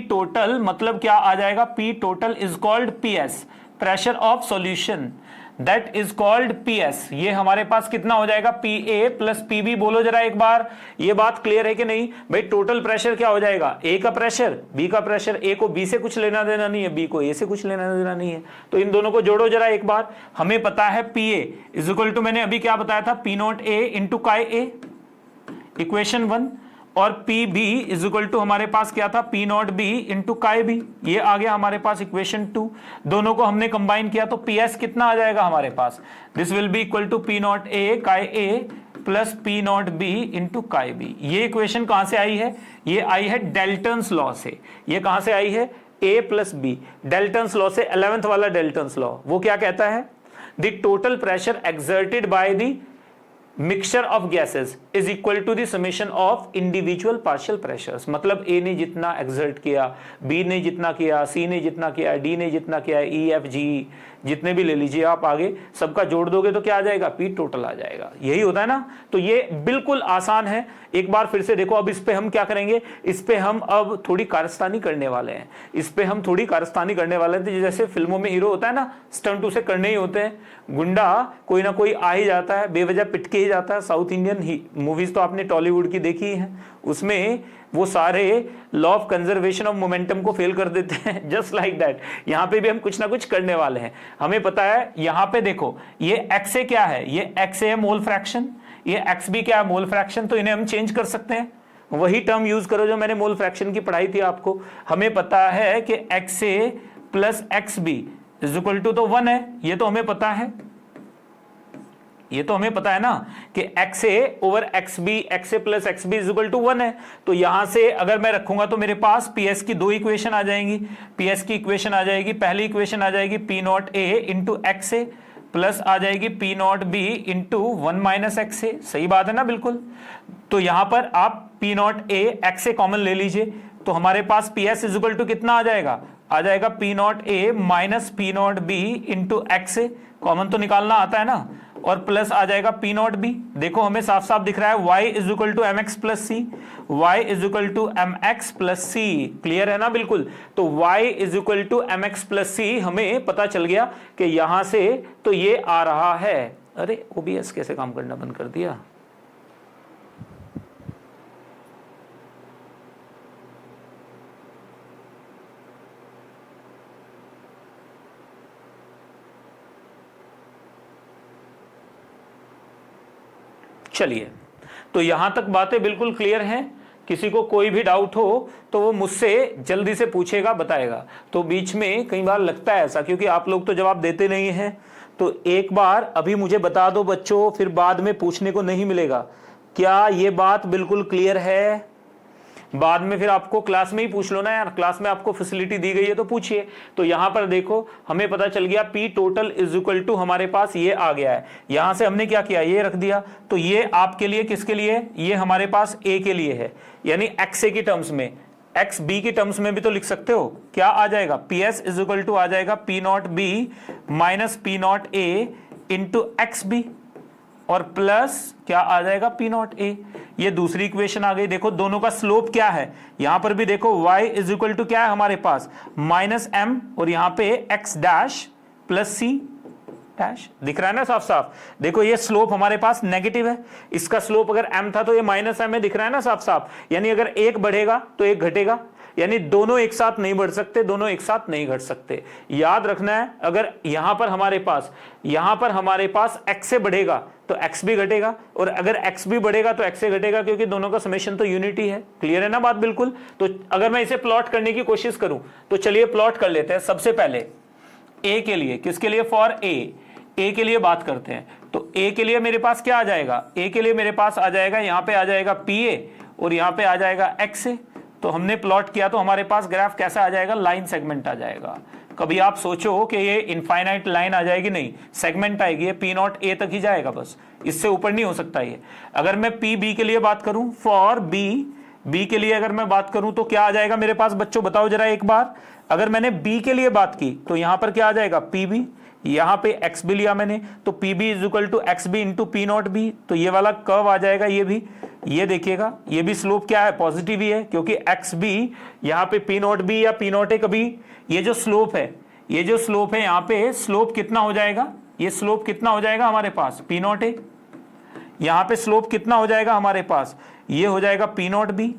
Speaker 1: टोटल मतलब क्या आ जाएगा, P total is called PS, pressure of solution, that is called PS। ये हमारे पास कितना हो जाएगा, PA प्लस PB। बोलो जरा एक बार, ये बात क्लियर है कि नहीं भाई। टोटल प्रेशर क्या हो जाएगा, A का प्रेशर, B का प्रेशर। A को B से कुछ लेना देना नहीं है, B को A से कुछ लेना देना नहीं है। तो इन दोनों को जोड़ो जरा एक बार। हमें पता है PA इज इक्वल टू, मैंने अभी क्या बताया था, P नॉट A इंटू काय A, इक्वेशन 1, और PB इज इक्वल टू हमारे पास क्या था, P naught B into chi B, ये आ गया हमारे पास इक्वेशन 2। दोनों को हमने कंबाइन किया तो PS कितना आ जाएगा हमारे पास, this will be equal to P naught A chi A plus P naught B into chi B। ये इक्वेशन कहां से आई है, ये आई है डेल्टन्स लॉ से। ये कहां से आई है, A plus B, Dalton's law से, 11th वाला डेल्टन्स लॉ। वो क्या कहता है, the total pressure exerted by the mixture of gases is equal to the summation of individual partial pressures. मतलब A ने जितना एक्सर्ट किया, B ने जितना किया, C ने जितना किया, D ने जितना किया, E F G जितने भी ले लीजिए आप आगे, सबका जोड़ दोगे तो क्या आ जाएगा, P टोटल आ जाएगा। यही होता है ना। तो ये बिल्कुल आसान है, एक बार फिर से देखो। अब इस पे हम क्या करेंगे, इस पे हम अब थोड़ी कारस्तानी करने वाले हैं। तो जैसे फिल्मों में हीरो होता है ना, स्टंट उसे करने ही होते हैं। गुंडा कोई ना कोई आ ही जाता है, बेवजह पिट के ही जाता है। साउथ इंडियन ही मूवीज तो आपने टॉलीवुड की देखी है, उसमें वो सारे law of conservation of momentum को फेल कर देते हैं। जस्ट लाइक दैट यहाँ पे भी हम कुछ ना कुछ करने वाले हैं। हमें पता है, यहाँ पे देखो ये XA क्या है, ये XA है मोल फ्रैक्शन, ये XB क्या है मोल फ्रैक्शन। तो इन्हें हम चेंज कर सकते हैं, वही टर्म यूज करो जो मैंने मोल फ्रैक्शन की पढ़ाई थी आपको। हमें पता है कि XA plus XB is equal to तो 1 है, ये तो हमें पता है, ये तो हमें पता है ना कि X A over X B, X A plus X B is equal to 1 है। तो यहां से अगर मैं रखूंगा तो मेरे पास पी एस की दो इक्वेशन आ जाएंगी। पी एस की इक्वेशन आ जाएगी, पहली इक्वेशन आ जाएगी P naught A into X A plus आ जाएगी P naught B into 1 minus X A. सही बात है ना, बिल्कुल। तो यहां पर आप P naught A X A common ले लीजिए, तो हमारे पास P S is equal to कितना आ जाएगा P naught A minus P naught B into X A, common तो निकालना आता है ना, और प्लस आ जाएगा पी नॉट बी। देखो हमें साफ साफ दिख रहा है y is equal to M X plus C, Y is equal to M X plus C. Clear है ना, बिल्कुल। तो y is equal to M X plus C हमें पता चल गया कि यहां से तो ये आ रहा है। अरे ओबीएस कैसे काम करना बंद कर दिया। चलिए, तो यहां तक बातें बिल्कुल क्लियर हैं। किसी को कोई भी डाउट हो तो वो मुझसे जल्दी से पूछेगा, बताएगा। तो बीच में कई बार लगता है ऐसा, क्योंकि आप लोग तो जवाब देते नहीं हैं, तो एक बार अभी मुझे बता दो बच्चों, फिर बाद में पूछने को नहीं मिलेगा। क्या ये बात बिल्कुल क्लियर है? बाद में फिर आपको क्लास में ही पूछ लो ना यार, क्लास में आपको फैसिलिटी दी गई है तो पूछिए। तो यहां पर देखो हमें पता चल गया P total is equal to हमारे पास ये आ गया है। यहां से हमने क्या किया, ये रख दिया। तो ये आपके लिए किसके लिए, ये हमारे पास ए के लिए है, यानी एक्स ए की टर्म्स में। एक्स बी की टर्म्स में भी तो लिख सकते हो। क्या आ जाएगा, P S is equal to आ जाएगा P naught B minus P naught A into X B, और प्लस क्या आ जाएगा पी नॉट ए। ये दूसरी इक्वेशन आ गई। देखो दोनों का स्लोप क्या है, यहां पर भी देखो y इज इक्वल टू क्या है हमारे पास माइनस एम, और यहां पे x dash plus C dash. दिख रहा है ना साफ साफ। देखो ये स्लोप हमारे पास नेगेटिव है, इसका स्लोप अगर m था तो ये माइनस m है। दिख रहा है ना साफ साफ। यानी अगर एक बढ़ेगा तो एक घटेगा, यानी दोनों एक साथ नहीं बढ़ सकते, दोनों एक साथ नहीं घट सकते। याद रखना है, अगर यहां पर हमारे पास x से बढ़ेगा तो x भी घटेगा, और अगर x भी बढ़ेगा तो x से घटेगा, क्योंकि दोनों का समेशन तो यूनिटी है। क्लियर है ना बात, बिल्कुल। तो अगर मैं इसे प्लॉट करने की कोशिश करूं तो चलिए प्लॉट कर लेते हैं। सबसे पहले a के लिए, किसके लिए, फॉर a के लिए बात करते हैं। तो a के लिए मेरे पास क्या आ जाएगा, a के लिए मेरे पास आ जाएगा, यहां पे आ जाएगा pa और यहां पे आ जाएगा xa। तो हमने प्लॉट किया तो हमारे पास ग्राफ कैसा आ जाएगा, लाइन सेगमेंट आ जाएगा। कभी आप सोचो कि ये इनफाइनाइट लाइन आ जाएगी, नहीं, सेगमेंट आएगी। ये पी नॉट ए तक ही जाएगा बस, इससे ऊपर नहीं हो सकता ये। अगर मैं पी बी के लिए बात करूं, फॉर बी के लिए अगर मैं बात करूं तो क्या आ जाएगा मेरे पास, बच्चों बताओ जरा एक बार। अगर मैंने बी के लिए बात की तो यहां पर क्या आ जाएगा, पी बी। यहां पे एक्स भी लिया मैंने, तो P B is equal to X B into P naught B. तो ये वाला कर्व आ जाएगा, ये भी, ये देखिएगा, ये भी स्लोप क्या है, पॉजिटिव ही है, क्योंकि एक्स बी यहाँ पे पी नॉट बी या पी नॉट ए, कभी ये जो स्लोप है, यहाँ पे स्लोप कितना हो जाएगा, ये स्लोप कितना हो जाएगा हमारे पास, पी नॉट ए। यहाँ पे स्लोप कितना हो जाएगा हमारे पास, ये हो जाएगा पी नॉट बी।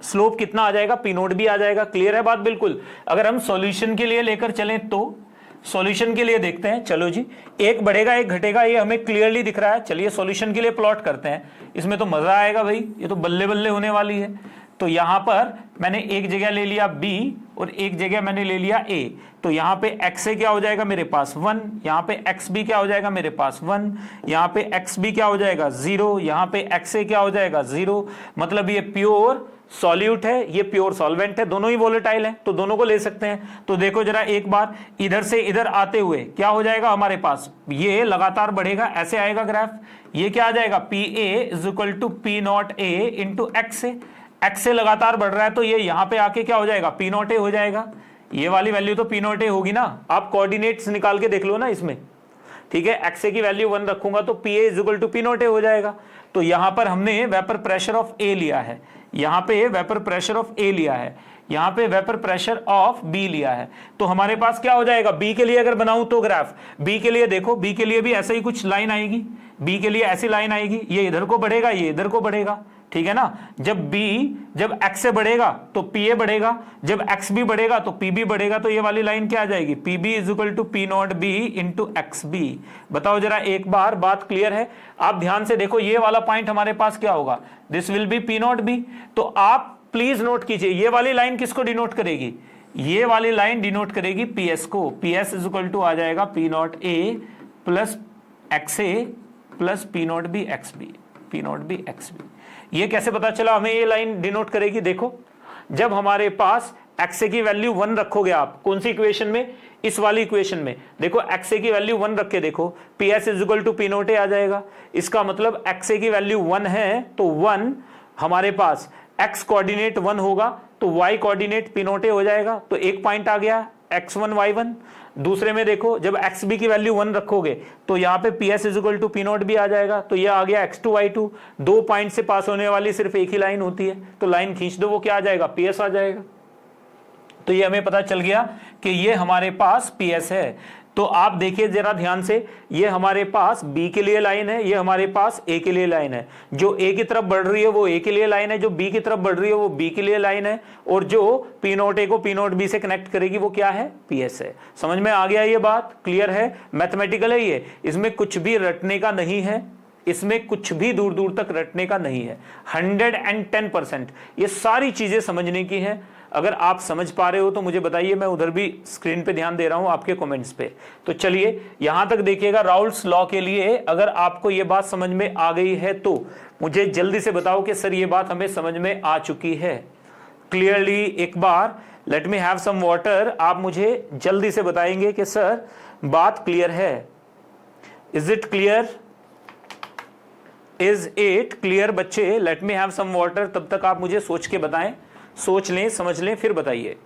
Speaker 1: स्लोप कितना आ जाएगा, पी नॉट बी आ जाएगा। क्लियर है बात, बिल्कुल। अगर हम सॉल्यूशन के लिए लेकर चलें तो सॉल्यूशन के लिए देखते हैं। चलो जी, एक बढ़ेगा एक घटेगा, ये हमें क्लियरली दिख रहा है। चलिए सॉल्यूशन के लिए प्लॉट करते हैं, इसमें तो मजा आएगा भाई, ये तो बल्ले बल्ले होने वाली है। तो यहां पर मैंने एक जगह ले लिया b और एक जगह मैंने ले लिया a। तो यहाँ पे x a क्या हो जाएगा मेरे पास 1, यहाँ पे x b क्या हो जाएगा मेरे पास 1, यहाँ पे x b क्या हो जाएगा 0, यहाँ पे x a क्या हो जाएगा 0। मतलब ये प्योर सॉल्यूट है, ये प्योर सॉल्वेंट है, दोनों ही वोलेटाइल हैं, तो दोनों को ले सकते हैं। तो देखो जरा एक बार, इधर से इधर आते हुए क्या हो जाएगा हमारे पास, ये लगातार बढ़ेगा, ऐसे आएगा ग्राफ। ये क्या आ जाएगा, P A is equal to P naught A into X A. X से लगातार बढ़ रहा है तो ये यहां पे आके क्या हो जाएगा, पी नॉट ए हो जाएगा। ये वाली वैल्यू तो पी नॉट ए होगी ना, आप कोऑर्डिनेट्स निकाल के देख लो ना इसमें, ठीक है। एक्स ए की वैल्यू 1 रखूंगा तो P A is equal to P naught A हो जाएगा। तो यहां पर हमने वेपर प्रेशर ऑफ ए लिया है, यहां पे वेपर प्रेशर ऑफ ए लिया है, यहां पे वेपर प्रेशर ऑफ बी लिया है। तो हमारे पास क्या हो जाएगा, बी के लिए अगर बनाऊं तो ग्राफ, बी के लिए देखो, बी के लिए भी ऐसा ही कुछ लाइन आएगी, बी के लिए ऐसी लाइन आएगी, ये इधर को बढ़ेगा, ये इधर को बढ़ेगा, ठीक है ना। जब x से बढ़ेगा तो pa बढ़ेगा, जब x भी बढ़ेगा तो pb बढ़ेगा। तो ये वाली लाइन क्या आ जाएगी, pb is equal to P naught B into X B. बताओ जरा एक बार, बात क्लियर है? आप ध्यान से देखो, ये वाला पॉइंट हमारे पास क्या होगा, this will B P naught B. तो आप प्लीज नोट कीजिए, ये वाली लाइन किसको डिनोट करेगी, ये वाली लाइन डिनोट करेगी पीएस को, पीएस इज इक्वल टू आ जाएगा P naught A plus X A plus P naught B X B, P naught B X B. ये कैसे पता चला हमें ये लाइन डिनोट करेगी? देखो जब हमारे पास एक्स ए की वैल्यू 1 रखोगे आप, कौन सी इक्वेशन में? इस वाली इक्वेशन में। देखो एक्स ए की वैल्यू 1 रख के देखो, P S is equal to P naught A आ जाएगा। इसका मतलब एक्स ए की वैल्यू 1 है तो 1 हमारे पास एक्स कोऑर्डिनेट 1 होगा तो वाई कोऑर्डिनेट पी नोट ए हो जाएगा। तो एक पॉइंट आ गया x1 y1। दूसरे में देखो जब एक्स बी की वैल्यू 1 रखोगे तो यहाँ पे P S is equal to P naught B आ जाएगा। तो ये आ गया x2 y2। 2 पॉइंट से पास होने वाली सिर्फ एक ही लाइन होती है, तो लाइन खींच दो, वो क्या आ जाएगा? पी एस आ जाएगा। तो ये हमें पता चल गया कि ये हमारे पास पी एस है। तो आप देखिए जरा ध्यान से, ये हमारे पास B के लिए लाइन है, ये हमारे पास A के लिए लाइन है। जो A की तरफ बढ़ रही है वो A के लिए लाइन है, जो B की तरफ बढ़ रही है वो B के लिए लाइन है, और जो P नोट A को P नोट B से कनेक्ट करेगी वो क्या है? PS है। समझ में आ गया? ये बात क्लियर है? मैथमेटिकल है ये, इसमें कुछ भी रटने का नहीं है, इसमें कुछ भी दूर दूर तक रटने का नहीं है। 110% ये सारी चीजें समझने की है। अगर आप समझ पा रहे हो तो मुझे बताइए, मैं उधर भी स्क्रीन पे ध्यान दे रहा हूं आपके कमेंट्स पे। तो चलिए यहां तक देखिएगा, राउल्स लॉ के लिए अगर आपको ये बात समझ में आ गई है तो मुझे जल्दी से बताओ कि सर ये बात हमें समझ में आ चुकी है क्लियरली। एक बार let me have some water, आप मुझे जल्दी से बताएंगे कि सर बात क्लियर है। Is it clear? Is it clear बच्चे? Let me have some water. तब तक आप मुझे सोच के बताएं, सोच लें, समझ लें, फिर बताइए।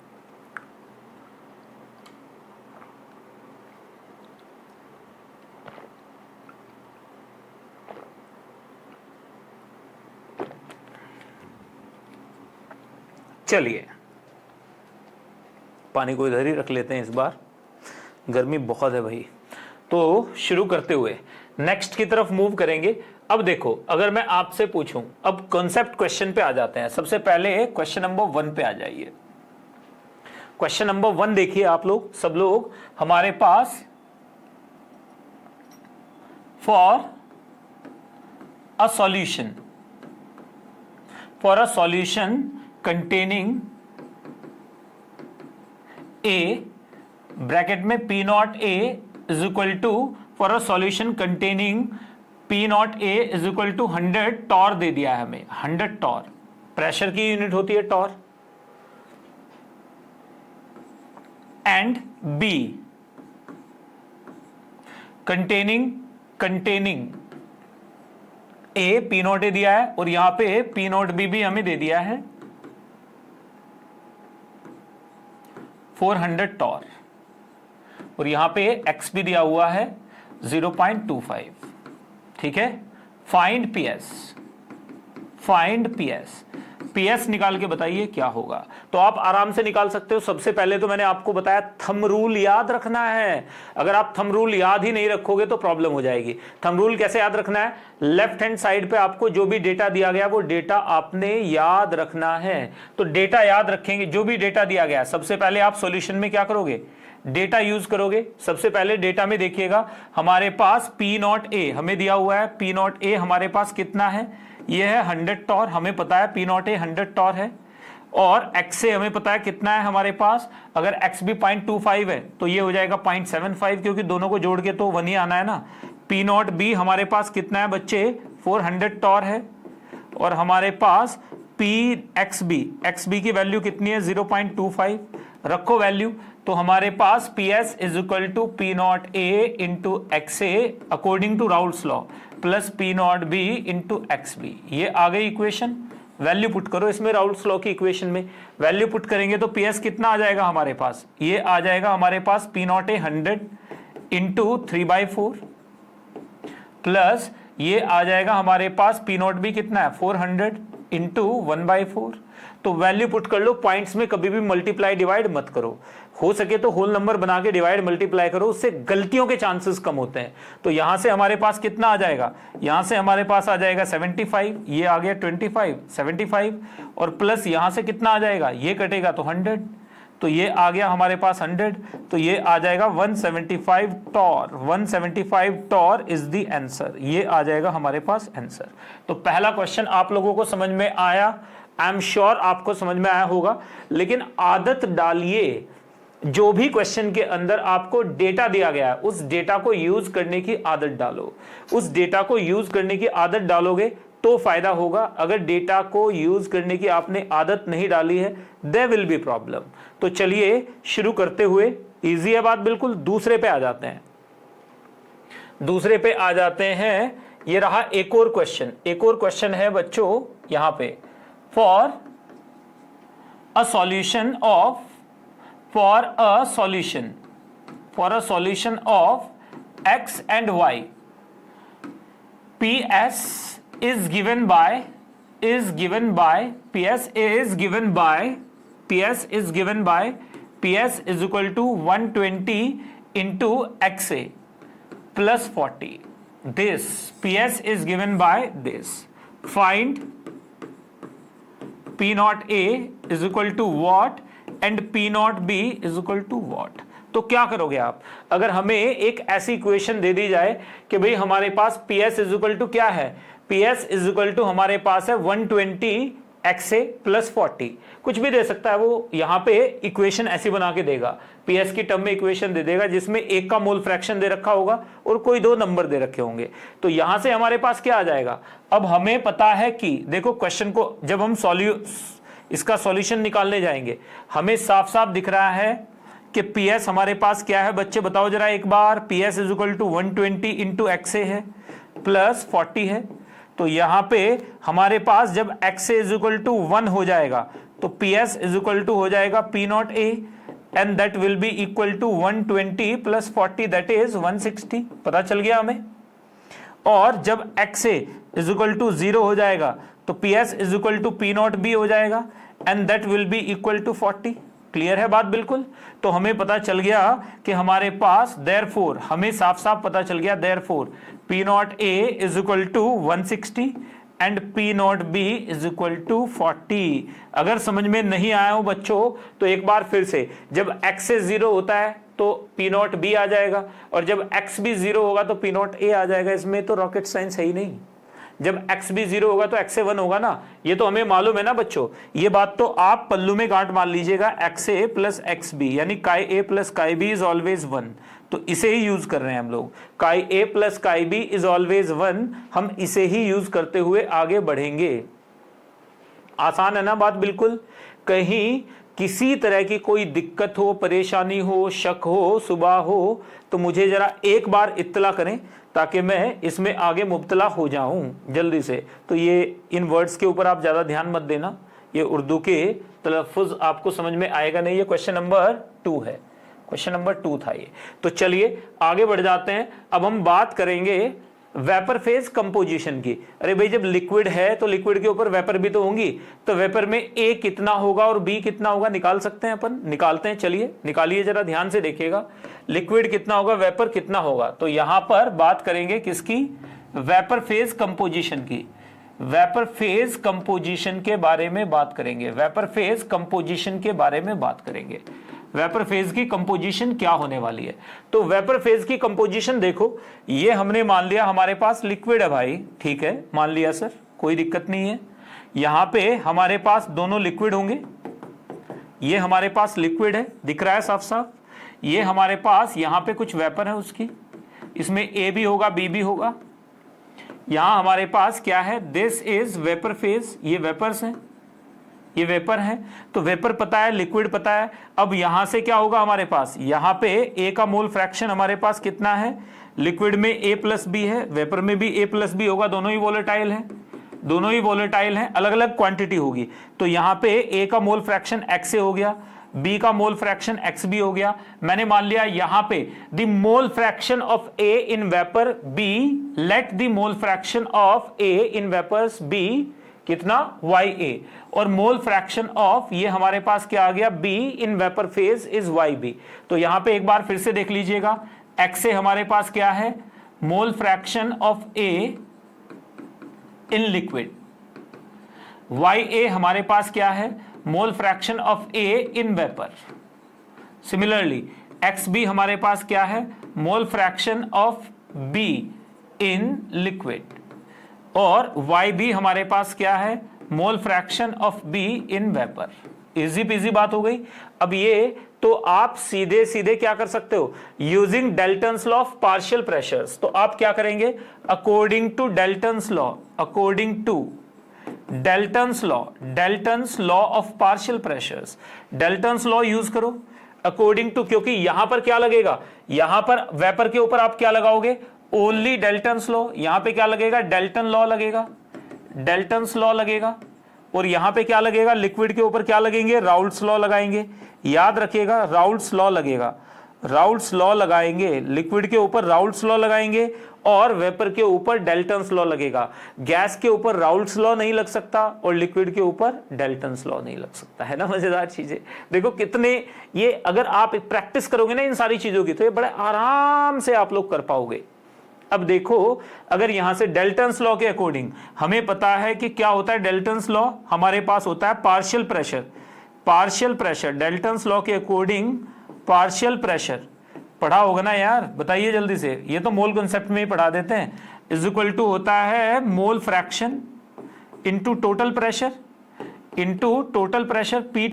Speaker 1: चलिए पानी को इधर ही रख लेते हैं, इस बार गर्मी बहुत है भाई। तो शुरू करते हुए नेक्स्ट की तरफ मूव करेंगे। अब देखो अगर मैं आपसे पूछूं, अब कॉन्सेप्ट क्वेश्चन पे आ जाते हैं। सबसे पहले क्वेश्चन नंबर 1 पे आ जाइए। क्वेश्चन नंबर 1 देखिए आप लोग, सब लोग। हमारे पास for a solution containing A bracket में P naught A is equal to, for a solution containing P naught A is equal to 100 torr दे दिया है हमें। 100 टॉर प्रेशर की यूनिट होती है torr. And B containing A, P naught A दिया है और यहां पे पी नॉट बी भी हमें दे दिया है 400 टॉर, और यहां पे एक्स भी दिया हुआ है 0.25। ठीक है, फाइंड पीएस निकाल के बताइए क्या होगा। तो आप आराम से निकाल सकते हो। सबसे पहले तो मैंने आपको बताया थंब रूल याद रखना है। अगर आप थंब रूल याद ही नहीं रखोगे तो प्रॉब्लम हो जाएगी। थंब रूल कैसे याद रखना है? लेफ्ट हैंड साइड पे आपको जो भी डेटा दिया गया वो डेटा आपने याद रखना है। तो डेटा याद रखेंगे, जो भी डेटा दिया गया। सबसे पहले आप सॉल्यूशन में क्या करोगे? डेटा यूज करोगे। सबसे पहले डेटा में देखिएगा हमारे पास पी नॉट ए हमें दिया हुआ है। पी नॉट ए हमारे पास कितना है? ये है 100 टॉर, हमें पता है पी नॉट ए 100 टॉर है। और एक्स ए हमें पता है कितना है हमारे पास। अगर एक्स भी 0.25 है तो ये हो जाएगा 0.75, क्योंकि दोनों को जोड़ के तो 1 ही आना है ना। पी नॉट बी हमारे पास कितना है बच्चे? 400 टॉर है। और हमारे पास पी एक्स बी की वैल्यू कितनी है? 0.25 रखो वैल्यू। तो हमारे पास P S is equal to P naught A into X A according to Raoult's law plus P naught B into X B. ये आ गई इक्वेशन। वैल्यू पुट करो इसमें, राउल्स लॉ की इक्वेशन में वैल्यू पुट करेंगे तो पी एस कितना आ जाएगा हमारे पास? ये आ जाएगा हमारे पास P naught A 100 into 3/4 plus ये आ जाएगा हमारे पास पी नॉट बी कितना है? 400 इंटू 1/4। तो वैल्यू पुट कर लो। पॉइंट्स में कभी भी मल्टीप्लाई डिवाइड मत करो, हो सके तो होल नंबर बना के डिवाइड मल्टीप्लाई करो, उससे गलतियों के चांसेस कम होते हैं। तो यहां से हमारे पास कितना आ जाएगा? यहां से हमारे पास आ जाएगा 75, ये आ गया 25, 75 और प्लस यहां से कितना आ जाएगा? ये कटेगा तो 100, तो ये आ गया हमारे पास 100, तो ये आ जाएगा 175 torr. 175 torr is the answer. ये आ जाएगा हमारे पास आंसर। तो पहला क्वेश्चन आप लोगों को समझ में आया। आई एम श्योर आपको समझ में आया होगा, लेकिन आदत डालिए, जो भी क्वेश्चन के अंदर आपको डेटा दिया गया है उस डेटा को यूज करने की आदत डालो। उस डेटा को यूज करने की आदत डालोगे तो फायदा होगा। अगर डेटा को यूज करने की आपने आदत नहीं डाली है, देयर विल बी प्रॉब्लम। तो चलिए शुरू करते हुए, इजी है बात बिल्कुल। दूसरे पे आ जाते हैं, दूसरे पे आ जाते हैं। ये रहा एक और क्वेश्चन। एक और क्वेश्चन है बच्चों यहां पे, for a solution of a solution of x and y, PS is given by PS is equal to 120 into XA plus 40. This PS is given by this. Find P naught A is equal to what and P naught B is equal to what. तो क्या करोगे आप, अगर हमें एक ऐसी equation दे दी जाए कि भाई हमारे पास PS इज इक्वल टू क्या है, PS इज इक्वल टू हमारे पास है 120 XA प्लस 40, कुछ भी दे सकता है वो। यहां पे इक्वेशन ऐसी बना के देगा, PS की टर्म में इक्वेशन दे देगा जिसमें एक का मोल फ्रैक्शन दे रखा होगा और कोई दो नंबर दे रखे होंगे। तो यहां से हमारे पास क्या आ जाएगा, अब हमें पता है कि देखो क्वेश्चन को जब हम इसका सॉल्यूशन निकालने जाएंगे, हमें साफ साफ दिख रहा है कि PS हमारे पास क्या है बच्चे, बताओ जरा एक बार। PS is equal to 120 into XA है प्लस 40 है। तो यहां पे हमारे पास जब XA इज इक्वल टू 1 हो जाएगा तो PS इज इक्वल टू हो जाएगा P naught A and that will be equal to 120 plus 40 that is 160। पता चल गया हमें। और जब XA इज इक्वल टू 0 हो जाएगा तो PS is equal to P naught B हो जाएगा and that will be equal to 40। Clear है बात बिल्कुल। तो हमें पता चल गया कि हमारे पास देयरफॉर, हमें साफ साफ पता चल गया therefore P naught A is equal to 160 and P naught B is equal to 40। अगर समझ में नहीं आया हो बच्चों तो एक बार फिर से, जब x से 0 होता है तो P नॉट B आ जाएगा और जब x भी 0 होगा तो P नॉट A आ जाएगा। इसमें तो रॉकेट साइंस है ही नहीं। जब x भी 0 होगा तो x से 1 होगा ना, ये तो हमें मालूम है ना बच्चों। ये बात तो आप पल्लू में गांठ मार लीजिएगा, XA प्लस XB यानी काई A plus chi B is always 1। तो इसे ही यूज कर रहे हैं हम लोग, काई A plus chi B is always 1। हम इसे ही यूज करते हुए आगे बढ़ेंगे। आसान है ना बात बिल्कुल। कहीं किसी तरह की कोई दिक्कत हो, परेशानी हो, शक हो, सुबह हो तो मुझे जरा एक बार इत्तला करें ताकि मैं इसमें आगे मुब्तला हो जाऊं जल्दी से। तो ये इन वर्ड्स के ऊपर आप ज्यादा ध्यान मत देना, ये उर्दू के तलफ़ुज़ आपको समझ में आएगा नहीं। ये क्वेश्चन नंबर 2 है, क्वेश्चन नंबर 2 था ये। तो चलिए आगे बढ़ जाते हैं। अब हम बात करेंगे वेपर फेज कंपोजिशन की। अरे भाई जब लिक्विड है तो लिक्विड के ऊपर वेपर भी तो होंगी, तो वेपर में A कितना होगा और B कितना होगा निकाल सकते हैं अपन, निकालते हैं। चलिए निकालिए जरा ध्यान से देखिएगा, लिक्विड कितना होगा, वेपर कितना होगा। तो यहां पर बात करेंगे किसकी, वेपर फेज कंपोजिशन की। वेपर फेज कंपोजिशन के बारे में बात करेंगे, वेपर फेज कंपोजिशन के बारे में बात करेंगे। वेपर फेज की कंपोजिशन क्या होने वाली है। तो वेपर फेज की कंपोजिशन देखो, ये हमने मान लिया हमारे पास लिक्विड है भाई, ठीक है मान लिया सर, कोई दिक्कत नहीं है। यहां पे हमारे पास दोनों लिक्विड होंगे, ये हमारे पास लिक्विड है, दिख रहा है साफ साफ। ये हमारे पास यहां पे कुछ वेपर है उसकी, इसमें A भी होगा B भी होगा। यहां हमारे पास क्या है, दिस इज वेपर फेज, ये वेपर्स हैं, ये वेपर है। तो वेपर पता है, लिक्विड पता है। अब यहां से क्या होगा हमारे पास, यहां पे A का मोल फ्रैक्शन हमारे पास कितना है, लिक्विड में A प्लस B है, वेपर में भी A प्लस B होगा, दोनों ही वोलेटाइल है, दोनों ही वोलेटाइल हैं, अलग अलग क्वांटिटी होगी। तो यहां पे A का मोल फ्रैक्शन XA हो गया, B का मोल फ्रैक्शन XB हो गया। मैंने मान लिया यहां पे the mole fraction of A in vapour B, let the mole fraction of A in vapours B कितना, YA, और मोल फ्रैक्शन ऑफ ये हमारे पास क्या आ गया, B in vapour phase is YB। तो यहां पे एक बार फिर से देख लीजिएगा, XA हमारे पास क्या है, मोल fraction of A in liquid, YA हमारे पास क्या है, मोल fraction of A in vapour. Similarly XB हमारे पास क्या है, मोल fraction of B in liquid, और YB हमारे पास क्या है, मोल fraction of be in vapour. Easy PG बात हो गई। अब ये तो आप सीधे सीधे क्या कर सकते हो, using Dalton's law of partial pressures. तो आप क्या करेंगे, according to Dalton's law, according to Dalton's law of partial pressures, Dalton's law use करो अकॉर्डिंग टू, क्योंकि यहां पर क्या लगेगा, यहां पर वेपर के ऊपर आप क्या लगाओगे, ओनली डेल्टन्स लॉ। यहां पे क्या लगेगा, डेल्टन लॉ लगेगा, डेल्टन्स लॉ लगेगा। और यहां पे क्या लगेगा, लिक्विड के ऊपर क्या लगेंगे, राउल्ट्स लॉ लगाएंगे। याद रखिएगा, राउल्ट्स लॉ लगेगा, राउल्ट्स लॉ लगाएंगे, लिक्विड के ऊपर राउल्ट्स लॉ लगाएंगे और वेपर के ऊपर डेल्टन्स लॉ लगेगा। गैस के ऊपर राउल्ट्स लॉ नहीं लग सकता और लिक्विड के ऊपर डेल्टन्स लॉ नहीं लग सकता, है ना। मजेदार चीजें देखो कितने, ये अगर आप प्रैक्टिस करोगे ना इन सारी चीजों की, तो ये बड़े आराम से आप लोग कर पाओगे। अब देखो, अगर यहां से डेल्टन्स लॉ के अकॉर्डिंग हमें पता है कि क्या होता है, डेल्टन्स लॉ हमारे पास होता है partial pressure, partial pressure, Dalton's law के अकॉर्डिंग पार्शियल प्रेशर पढ़ा होगा ना यार, बताइए जल्दी से, ये तो मोल कंसेप्ट में ही पढ़ा देते हैं। इज इक्वल टू होता है mole fraction into total pressure, into total pressure, P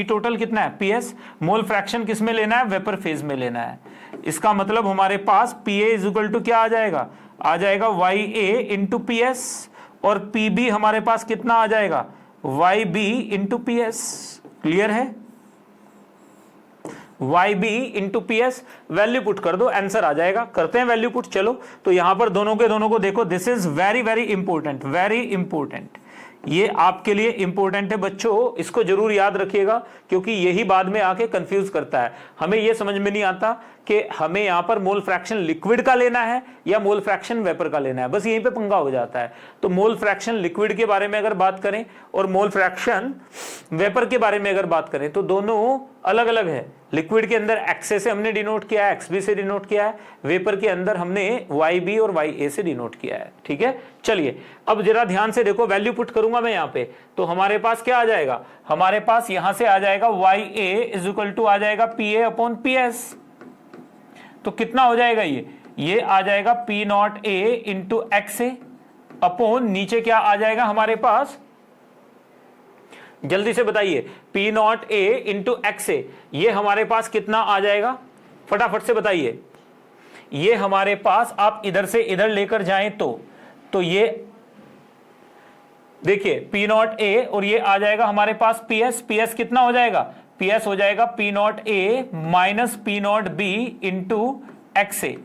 Speaker 1: total कितना है, पीएस। मोल फ्रैक्शन किस में लेना है, वेपर फेज में लेना है। इसका मतलब हमारे पास P A is equal to क्या आ जाएगा Y A into P S, और पी बी हमारे पास कितना आ जाएगा, Y B into P S. Clear है, Y B into P S, value put कर दो, आंसर आ जाएगा। करते हैं वैल्यू पुट, चलो। तो यहां पर दोनों के दोनों को देखो, this is very very important, very important, ये आपके लिए इंपॉर्टेंट है बच्चों, इसको जरूर याद रखिएगा, क्योंकि यही बाद में आके कंफ्यूज करता है। हमें यह समझ में नहीं आता कि हमें यहां पर मोल फ्रैक्शन लिक्विड का लेना है या मोल फ्रैक्शन वेपर का लेना है, बस यहीं पे पंगा हो जाता है। तो मोल फ्रैक्शन लिक्विड के बारे में अगर बात करें और मोल फ्रैक्शन वेपर के बारे में अगर बात करें तो दोनों अलग अलग है। लिक्विड के अंदर एक्सए से हमने डिनोट किया है, एक्सबी से डिनोट किया है, वेपर के अंदर हमने वाई बी और वाई ए से डिनोट किया है। ठीक है, चलिए अब जरा ध्यान से देखो, वैल्यू पुट करूंगा मैं यहाँ पे, तो हमारे पास क्या आ जाएगा, हमारे पास यहां से आ जाएगा Y A is equal to आ जाएगा P A upon P S. तो कितना हो जाएगा, ये आ जाएगा P naught A into X A upon, नीचे क्या आ जाएगा हमारे पास, जल्दी से बताइए, P naught A into X A, ये हमारे पास कितना आ जाएगा, फटाफट से बताइए। ये हमारे पास आप इधर से इधर लेकर जाएं तो ये देखिए पी नॉट ए और ये आ जाएगा हमारे पास पी एस, पी एस कितना हो जाएगा, पी एस हो जाएगा P naught A minus P naught B into X A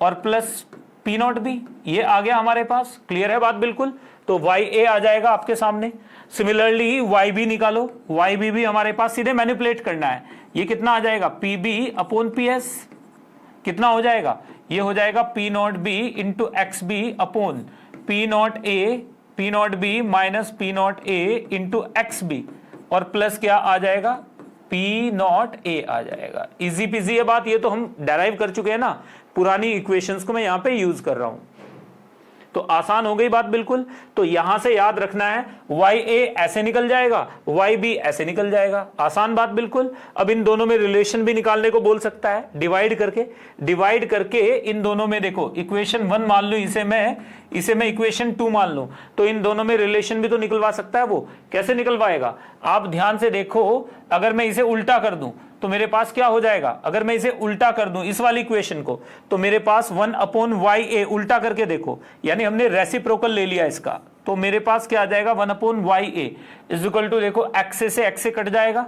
Speaker 1: और प्लस पी नॉट बी, ये आ गया हमारे पास। क्लियर है बात बिल्कुल, तो वाई ए आ जाएगा आपके सामने। सिमिलरली वाई बी निकालो, वाई बी भी हमारे पास सीधे मैनिपुलेट करना है, ये कितना आ जाएगा, P B upon P S, कितना हो जाएगा, ये हो जाएगा P naught B into X B upon P naught B minus P naught A into X B और प्लस क्या आ जाएगा, पी नॉट ए आ जाएगा। इजी पीजी है बात, ये तो हम डेराइव कर चुके हैं ना, पुरानी इक्वेशंस को मैं यहां पे यूज कर रहा हूं, तो आसान हो गई बात बिल्कुल। तो यहां से याद रखना है, वाई ए ऐसे निकल जाएगा, वाई बी ऐसे निकल जाएगा, आसान बात बिल्कुल। अब इन दोनों में रिलेशन भी निकालने को बोल सकता है, डिवाइड करके इन दोनों में देखो, इक्वेशन 1 मान लूं, इसे मैं इक्वेशन 2 मान लूं, तो इन दोनों में रिलेशन भी तो निकलवा सकता है। वो कैसे निकलवाएगा, आप ध्यान से देखो, अगर मैं इसे उल्टा कर दूं तो मेरे पास क्या हो जाएगा, अगर मैं इसे उल्टा कर दूं इस वाली इक्वेशन को, तो मेरे पास 1 अपॉन वाई ए, उल्टा करके देखो, यानी हमने रेसिप्रोकल ले लिया इसका, तो मेरे पास क्या आ जाएगा, 1 upon Y A is equal to, देखो एक्स से एक्स से कट जाएगा,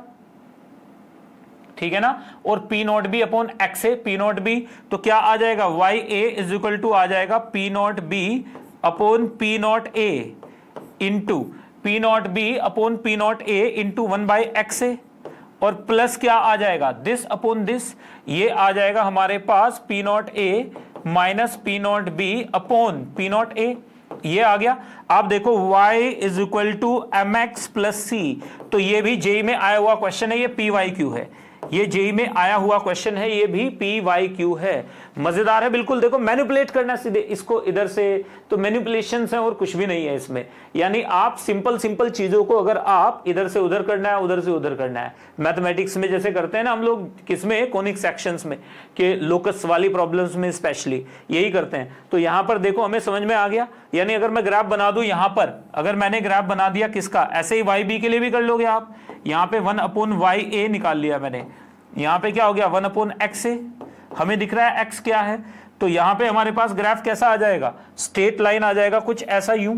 Speaker 1: ठीक है ना, और P naught B upon X A, P naught B, तो क्या आ जाएगा, Y A is equal to आ जाएगा P naught B upon P naught A into P naught B upon P naught A into 1 by X A, और plus क्या आ जाएगा, दिस अपॉन दिस, ये आ जाएगा हमारे पास P naught A minus P naught B upon P naught A, ये आ गया। आप देखो y is equal to M X plus C, तो ये भी जेई में आया हुआ क्वेश्चन है, ये पी वाई क्यू है, ये जेई में आया हुआ क्वेश्चन है, ये भी PYQ है। मजेदार है बिल्कुल। देखो मैनिपुलेट करना सीधे इसको इधर से, तो मैनिपुलेशंस है और कुछ भी नहीं है इसमें। यानी आप सिंपल चीजों को अगर आप इधर से उधर करना है, उधर से उधर करना है, मैथमेटिक्स में जैसे करते हैं ना हम लोग, किसमें, कोनिक सेक्शंस में, के लोकस वाली प्रॉब्लम्स में स्पेशली यही करते हैं। तो यहां पर देखो हमें समझ में आ गया। यानी अगर मैं ग्राफ बना दूं यहां पर, अगर मैंने ग्राफ बना दिया किसका, ऐसे ही YB के लिए भी कर लोगे आप। यहां पे 1/YA निकाल लिया मैंने, यहां पे क्या हो गया 1/XA, हमें दिख रहा है x क्या है, तो यहां पे हमारे पास ग्राफ कैसा आ जाएगा, स्ट्रेट लाइन आ जाएगा कुछ ऐसा यूं,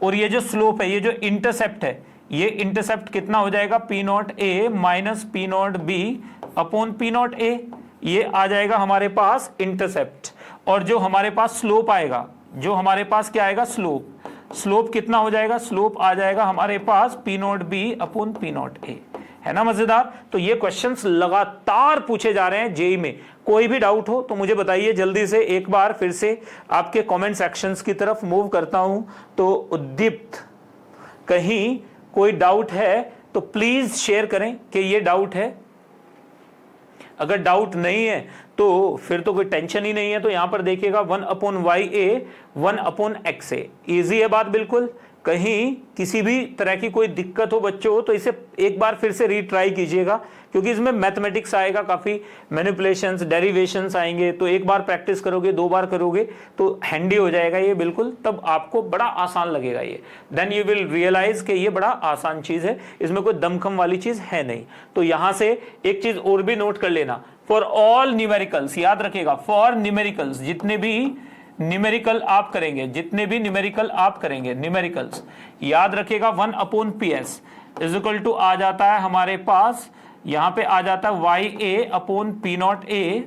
Speaker 1: और ये जो स्लोप है, ये जो इंटरसेप्ट है, ये इंटरसेप्ट कितना हो जाएगा P0A minus P0B upon P0A, ये आ जाएगा हमारे पास इंटरसेप्ट। और जो हमारे पास स्लोप आएगा, जो हमारे पास क्या आएगा स्लोप, स्लोप कितना हो जाएगा, स्लोप आ जाएगा हमारे पास P0B अपॉन P0A, है ना मजेदार। तो ये क्वेश्चंस लगातार पूछे जा रहे हैं जेई में। कोई भी डाउट हो तो मुझे बताइए जल्दी से, एक बार फिर से आपके कमेंट सेक्शंस की तरफ मूव करता हूं। तो उद्दीप्त, कहीं कोई डाउट है तो प्लीज शेयर करें कि ये डाउट है। अगर डाउट नहीं है तो फिर तो कोई टेंशन ही नहीं है। तो यहां पर देखिएगा 1/YA 1/XA, इजी है बात बिल्कुल। कहीं किसी भी तरह की कोई दिक्कत हो बच्चों तो इसे एक बार फिर से रीट्राई कीजिएगा, क्योंकि इसमें मैथमेटिक्स आएगा, काफी मैनिपुलेशंस, डेरिवेशंस आएंगे। तो एक बार प्रैक्टिस करोगे, 2 बार करोगे तो हैंडी हो जाएगा ये बिल्कुल, तब आपको बड़ा आसान लगेगा ये। देन यू विल रियलाइज कि ये बड़ा आसान चीज है, इसमें कोई दमखम वाली चीज है नहीं। तो यहां से एक चीज और भी नोट कर लेना, फॉर ऑल न्यूमेरिकल्स, याद रखेगा फॉर न्यूमेरिकल्स, जितने भी न्यूमेरिकल आप करेंगे, जितने भी न्यूमेरिकल आप करेंगे, न्यूमेरिकल्स याद रखेगा 1/PS इज इक्वल टू आ जाता है हमारे पास, यहां पे आ जाता है YA upon P0A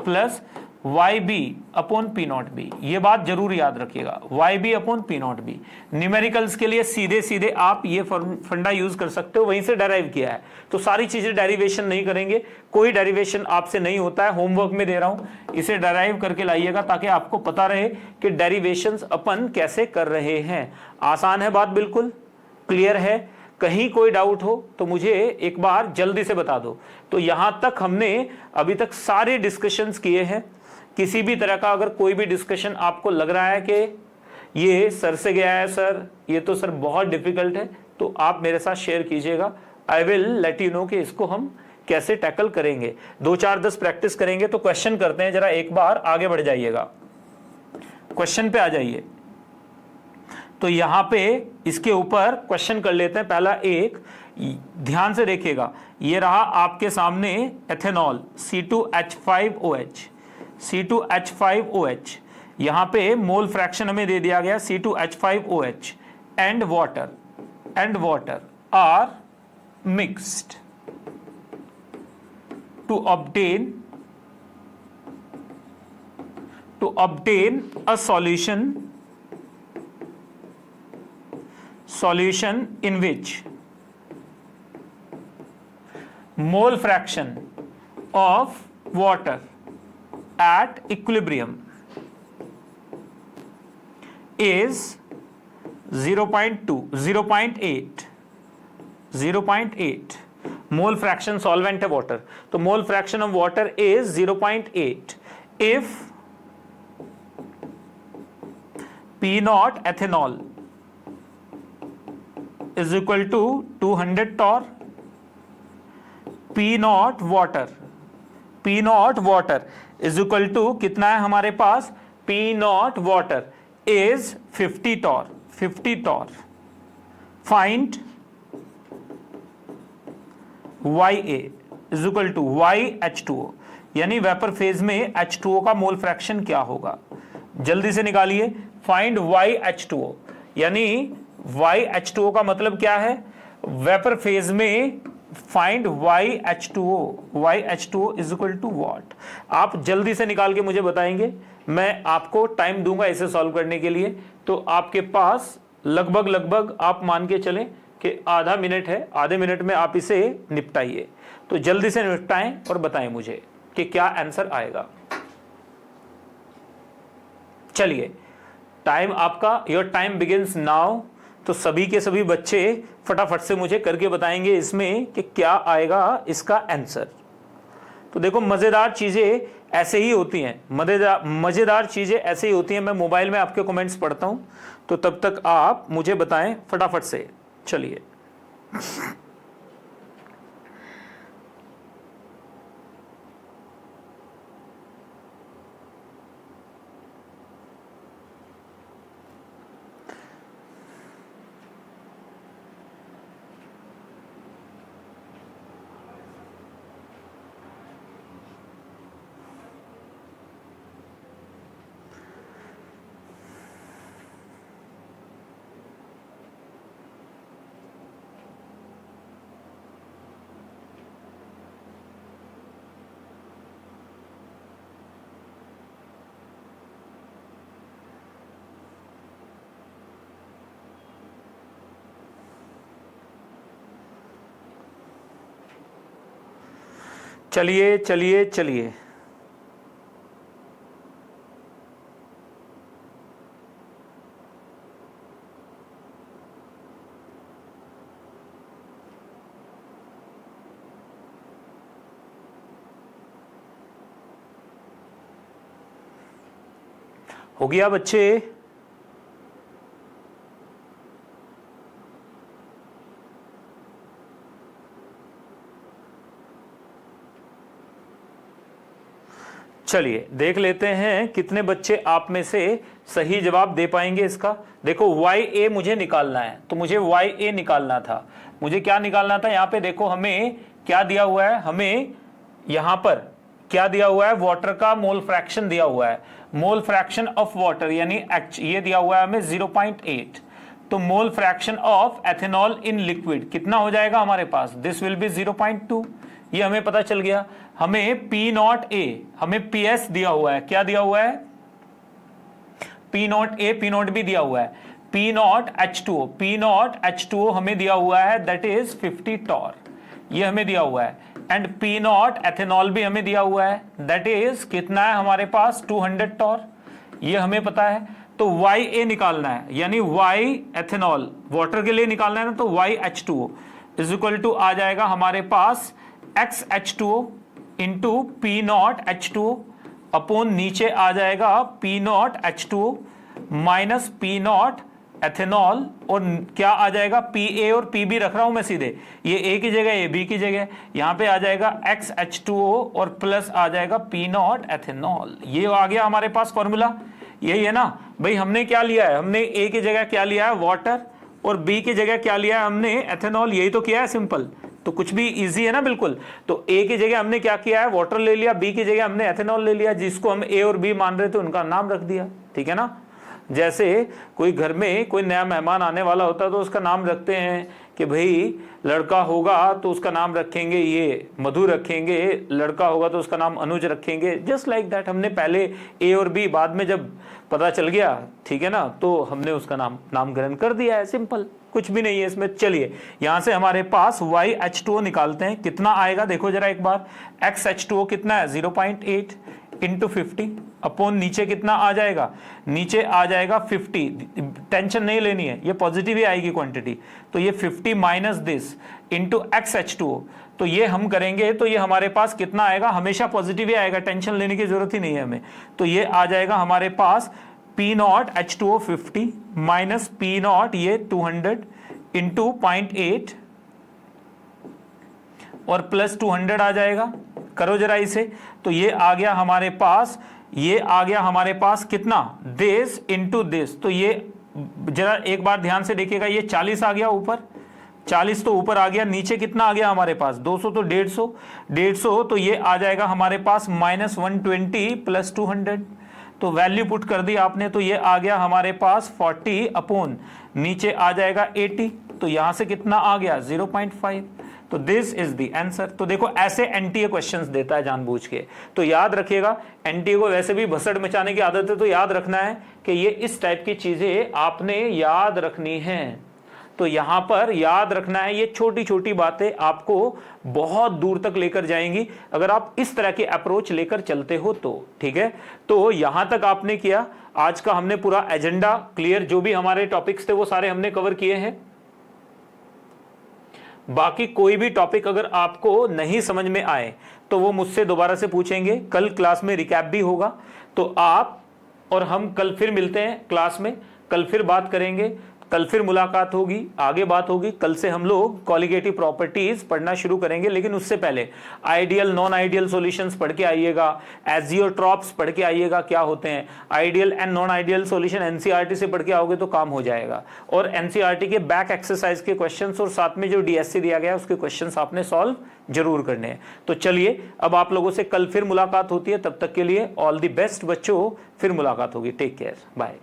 Speaker 1: plus YB upon P0B। ये बात जरूर याद रखिएगा, YB अपॉन P0B। न्यूमेरिकल्स के लिए सीधे सीधे आप ये फंडा यूज कर सकते हो, वहीं से डेराइव किया है। तो सारी चीजें डेरिवेशन नहीं करेंगे, कोई डेरिवेशन आपसे नहीं होता है, होमवर्क में दे रहा हूं, इसे डेराइव करके लाइएगा ताकि आपको पता रहे कि डेरिवेशंस अपन कैसे कर रहे हैं। आसान है बात बिल्कुल, क्लियर है। कहीं कोई डाउट हो तो मुझे एक बार जल्दी से बता दो। तो यहां तक हमने अभी तक सारे डिस्कशंस किए हैं। किसी भी तरह का अगर कोई भी डिस्कशन आपको लग रहा है कि ये सर से गया है, सर ये तो सर बहुत डिफिकल्ट है, तो आप मेरे साथ शेयर कीजिएगा। I will let you know कि इसको हम कैसे टैकल करेंगे। 2 4 10 प्रैक्टिस करेंगे। तो क्वेश्चन करते हैं, जरा एक बार आगे बढ़ जाइएगा, क्वेश्चन पे आ जाइए। तो यहां पे इसके ऊपर क्वेश्चन कर लेते हैं। पहला एक, ध्यान से देखिएगा, ये रहा आपके सामने एथेनॉल C2H5OH, C2H5OH, यहां पे मोल फ्रैक्शन हमें दे दिया गया C2H5OH, and water are mixed to obtain a solution in which mole fraction of water at equilibrium is 0.8 mole fraction solvent है वाटर, तो मोल fraction of water is 0.8 if P0 ethanol is equal to 200 torr, P0 water is equal to कितना है हमारे पास, P0 water is 50 torr। Find YA is equal to YH2O, यानी vapour phase में H2O का mole fraction क्या होगा, जल्दी से निकालिए। फाइंड YH2O, यानी YH2O का मतलब क्या है, वेपर फेज में find YH2O is equal to what. आप जल्दी से निकाल के मुझे बताएंगे, मैं आपको टाइम दूंगा इसे सॉल्व करने के लिए। तो आपके पास लगभग आप मान के चलें कि आधा मिनट है, आधे मिनट में आप इसे निपटाइए। तो जल्दी से निपटाएं और बताएं मुझे कि क्या आंसर आएगा। चलिए, टाइम आपका, योर टाइम बिगिंस नाउ। तो सभी के सभी बच्चे फटाफट से मुझे करके बताएंगे इसमें कि क्या आएगा इसका आंसर। तो देखो मजेदार चीजें ऐसे ही होती हैं, मजेदार चीजें ऐसे ही होती हैं। मैं मोबाइल में आपके कमेंट्स पढ़ता हूं, तो तब तक आप मुझे बताएं फटाफट से। चलिए चलिए चलिए चलिए, हो गया बच्चे? चलिए देख लेते हैं कितने बच्चे आप में से सही जवाब दे पाएंगे इसका। देखो YA मुझे निकालना है, तो मुझे YA निकालना था। मुझे क्या निकालना था? यहाँ पे देखो हमें क्या दिया हुआ है, हमें यहाँ पर क्या दिया हुआ है, वाटर का मोल फ्रैक्शन दिया हुआ है, मोल फ्रैक्शन ऑफ वाटर, यानी ये दिया हुआ है हमें 0.8। तो मोल fraction of ethanol in liquid कितना हो जाएगा हमारे पास? This will B 0.2। ये हमें पता चल गया। हमें P0A, हमें PS दिया हुआ है, क्या दिया हुआ है? P0A, P0 भी दिया हुआ है, P0H2O, P0H2O हमें दिया हुआ है, दैट इज 50 टॉर, ये हमें दिया हुआ है। एंड P0 एथेनॉल भी हमें दिया हुआ है, दैट इज कितना है हमारे पास? 200 टॉर, ये हमें पता है। तो YA निकालना है, यानी Y एथेनॉल वाटर के लिए निकालना है ना, तो YH2O इज इक्वल टू आ जाएगा हमारे पास XH2O इंटू P0H2O अपॉन नीचे आ जाएगा P0H2O माइनस P0 एथेनॉल, और क्या आ जाएगा? PA और PB रख रहा हूं मैं सीधे, ये A की जगह ये B की जगह, यहां पे आ जाएगा XH2O और प्लस आ जाएगा P0 एथेनॉल। ये आ गया हमारे पास फॉर्मूला, यही है ना भाई। हमने क्या लिया है? हमने A की जगह क्या लिया है? वाटर, और B की जगह क्या लिया है हमने? एथेनॉल। यही तो किया है, सिंपल। तो कुछ भी इजी है ना, बिल्कुल। तो A की जगह हमने क्या किया है? वाटर ले लिया, B की जगह हमने एथेनॉल ले लिया, जिसको हम A और B मान रहे थे उनका नाम रख दिया, ठीक है ना। जैसे कोई घर में कोई नया मेहमान आने वाला होता है तो उसका नाम रखते हैं कि भाई लड़का होगा तो उसका नाम रखेंगे ये मधु रखेंगे, लड़का होगा तो उसका नाम अनुज रखेंगे। जस्ट लाइक दैट, हमने पहले A और B, बाद में जब पता चल गया, ठीक है ना, तो हमने उसका नामकरण कर दिया है, सिंपल, कुछ भी नहीं है इसमें। चलिए यहां से हमारे पास YH2O निकालते हैं, कितना आएगा देखो जरा एक बार। XH2O कितना है? 0.8 इंटू 50 अपॉन नीचे कितना आ जाएगा? नीचे आ जाएगा 50, टेंशन नहीं लेनी है, ये पॉजिटिव ही आएगी क्वांटिटी। तो ये 50 माइनस दिस इंटू XH2O, तो ये हम करेंगे तो ये हमारे पास कितना आएगा? हमेशा पॉजिटिव ही आएगा, टेंशन लेने की जरूरत ही नहीं है हमें। तो ये आ जाएगा हमारे पास P0H2O 50 माइनस P0 ये 200 इंटू 0.8 और प्लस 200 आ जाएगा। करो जरा इसे, तो ये आ गया हमारे पास, ये आ गया हमारे पास कितना? This into this. तो ये जरा एक बार ध्यान से देखिएगा, ये 40 आ गया ऊपर, 40 तो ऊपर आ गया, नीचे कितना आ गया हमारे पास? 200, तो 150, तो ये आ जाएगा हमारे पास माइनस 120 प्लस 200। तो वैल्यू पुट कर दी आपने, तो ये आ गया हमारे पास 40 अपॉन नीचे आ जाएगा 80, तो यहां से कितना आ गया? 0.5। तो दिस इज द आंसर। तो देखो ऐसे एनटीए क्वेश्चंस देता है जानबूझ के, तो याद रखिएगा। एनटीए को वैसे भी भसड़ मचाने की आदत है, तो याद रखना है कि ये इस टाइप की चीजें आपने याद रखनी है। तो यहां पर याद रखना है, ये छोटी छोटी बातें आपको बहुत दूर तक लेकर जाएंगी अगर आप इस तरह की अप्रोच लेकर चलते हो तो, ठीक है। तो यहां तक आपने किया, आज का हमने पूरा एजेंडा क्लियर, जो भी हमारे टॉपिक्स थे वो सारे हमने कवर किए हैं। बाकी कोई भी टॉपिक अगर आपको नहीं समझ में आए तो तो वो मुझसे दोबारा से पूछेंगे, कल क्लास में रिकैप भी होगा, तो आप और हम कल फिर मिलते हैं क्लास में, कल फिर बात करेंगे, कल फिर मुलाकात होगी, आगे बात होगी। कल से हम लोग कॉलिगेटिव प्रॉपर्टीज पढ़ना शुरू करेंगे, लेकिन उससे पहले आइडियल नॉन आइडियल सॉल्यूशंस पढ़ के आइएगा, एजियोट्रॉप्स पढ़ के आइएगा क्या होते हैं, ideal and non ideal solution NCERT से पढ़ के आओगे तो काम हो जाएगा। और एनसीईआरटी के बैक एक्सरसाइज के क्वेश्चंस और साथ में जो डीएससी दिया गया है उसके क्वेश्चंस आपने सॉल्व जरूर करने हैं। तो चलिए अब आप लोगों से कल फिर मुलाकात होती है, तब तक के लिए ऑल द बेस्ट बच्चों, फिर मुलाकात होगी। Take care, bye.